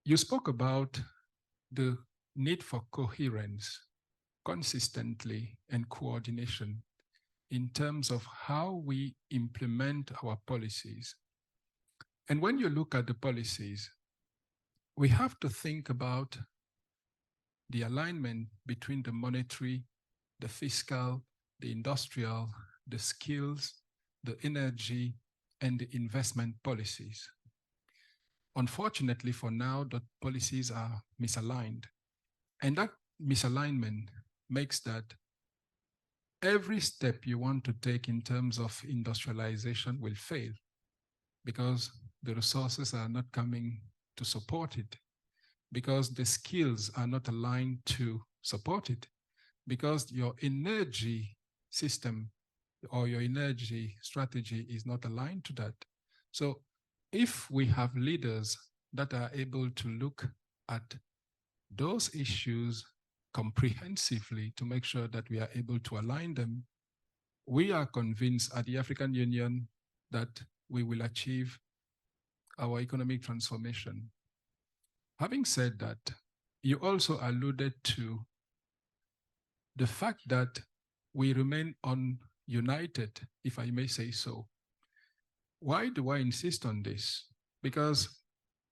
You spoke about the need for coherence, consistently, and coordination in terms of how we implement our policies. And when you look at the policies, we have to think about the alignment between the monetary, the fiscal, the industrial, the skills, the energy, and the investment policies. Unfortunately, for now, the policies are misaligned. And that misalignment makes that every step you want to take in terms of industrialization will fail because the resources are not coming to support it, because the skills are not aligned to support it, because your energy system or your energy strategy is not aligned to that. So if we have leaders that are able to look at those issues comprehensively to make sure that we are able to align them, we are convinced at the African Union that we will achieve our economic transformation. Having said that, you also alluded to the fact that we remain ununited, if I may say so. Why do I insist on this? Because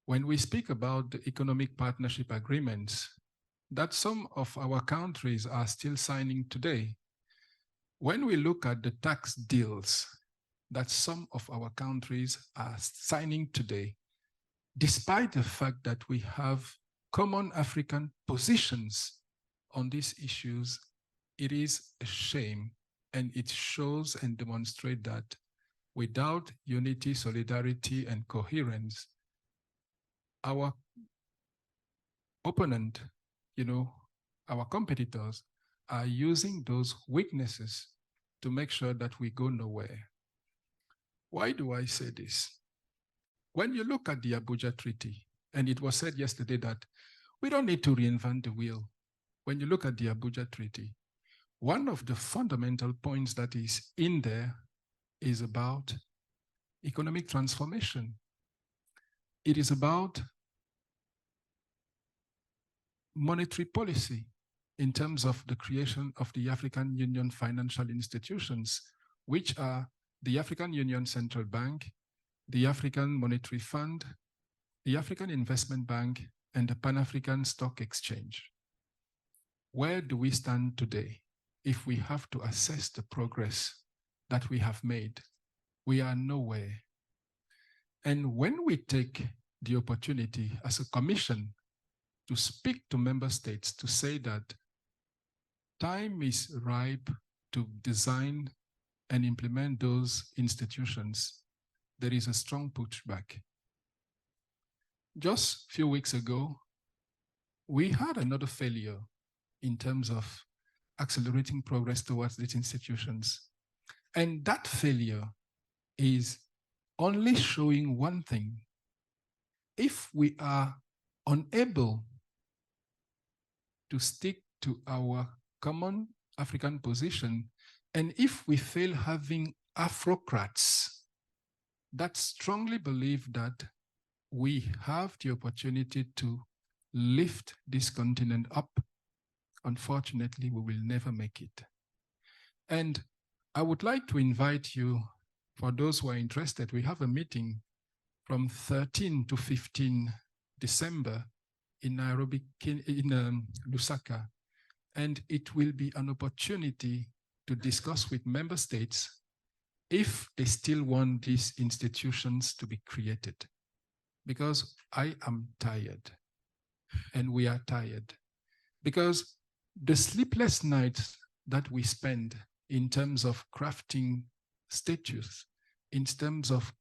when we speak about the economic partnership agreements that some of our countries are still signing today, when we look at the tax deals that some of our countries are signing today, despite the fact that we have common African positions on these issues, it is a shame, and it shows and demonstrates that without unity, solidarity, and coherence, our opponent, our competitors are using those weaknesses to make sure that we go nowhere. Why do I say this? When you look at the Abuja Treaty, and it was said yesterday that we don't need to reinvent the wheel. When you look at the Abuja Treaty, one of the fundamental points that is in there is about economic transformation. It is about monetary policy in terms of the creation of the African Union financial institutions, which are the African Union Central Bank, the African Monetary Fund, the African Investment Bank, and the Pan-African Stock Exchange. Where do we stand today? If we have to assess the progress that we have made, we are nowhere. And when we take the opportunity as a commission to speak to member states to say that time is ripe to design and implement those institutions, there is a strong pushback. Just a few weeks ago, we had another failure in terms of accelerating progress towards these institutions. And that failure is only showing one thing. If we are unable to stick to our common African position, and if we fail having Afrocrats that strongly believe that we have the opportunity to lift this continent up, unfortunately, we will never make it. And I would like to invite you, for those who are interested, we have a meeting from 13 to 15 December in Nairobi, in Lusaka, and it will be an opportunity to discuss with member states if they still want these institutions to be created. Because I am tired, and we are tired. Because the sleepless nights that we spend in terms of crafting statutes, in terms of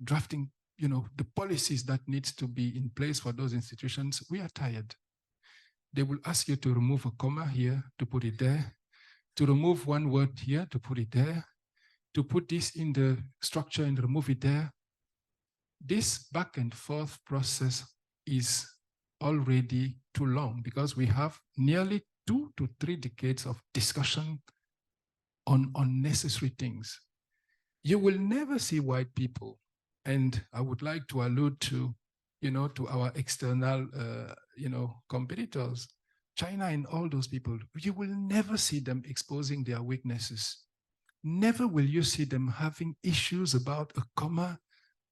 drafting, the policies that needs to be in place for those institutions, we are tired. They will ask you to remove a comma here, to put it there, to remove one word here, to put it there, to put this in the structure and remove it there. This back and forth process is already too long because we have nearly 2 to 3 decades of discussion on unnecessary things. You will never see white people, and I would like to allude to to our external, competitors, China and all those people, you will never see them exposing their weaknesses. Never will you see them having issues about a comma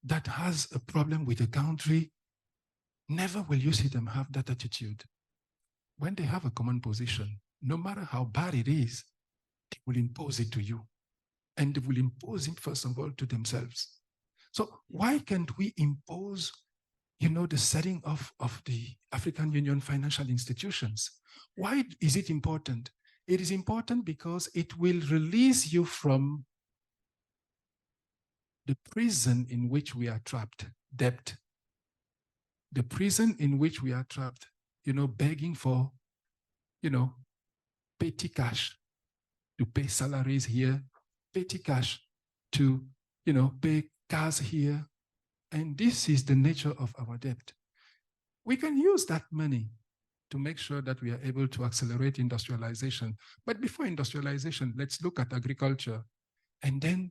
that has a problem with a country. Never will you see them have that attitude. When they have a common position, no matter how bad it is, they will impose it to you. And they will impose it, first of all, to themselves. So why can't we impose, the setting of the African Union financial institutions? Why is it important? It is important because it will release you from the prison in which we are trapped, debt. The prison in which we are trapped, begging for, petty cash to pay salaries here, petty cash to, pay cars here. And this is the nature of our debt. We can use that money to make sure that we are able to accelerate industrialization. But before industrialization, let's look at agriculture. And then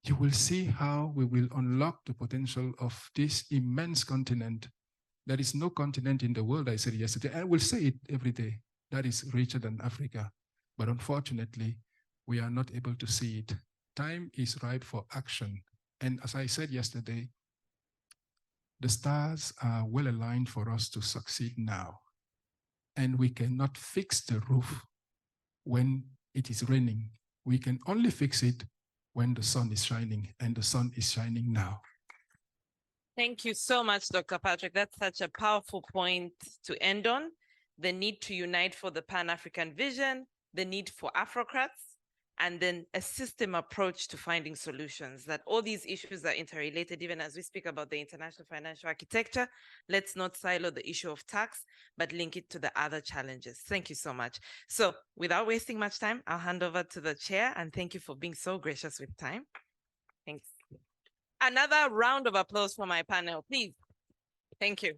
you will see how we will unlock the potential of this immense continent. There is no continent in the world, I said yesterday, I will say it every day, that is richer than Africa. But unfortunately, we are not able to see it. Time is ripe for action. And as I said yesterday, the stars are well aligned for us to succeed now. And we cannot fix the roof when it is raining. We can only fix it when the sun is shining, and the sun is shining now. Thank you so much, Dr. Patrick. That's such a powerful point to end on. The need to unite for the Pan-African vision, the need for Afrocrats, and then a system approach to finding solutions, that all these issues are interrelated. Even as we speak about the international financial architecture, let's not silo the issue of tax, but link it to the other challenges. Thank you so much. So without wasting much time, I'll hand over to the chair, and thank you for being so gracious with time. Thanks. Another round of applause for my panel, please. Thank you.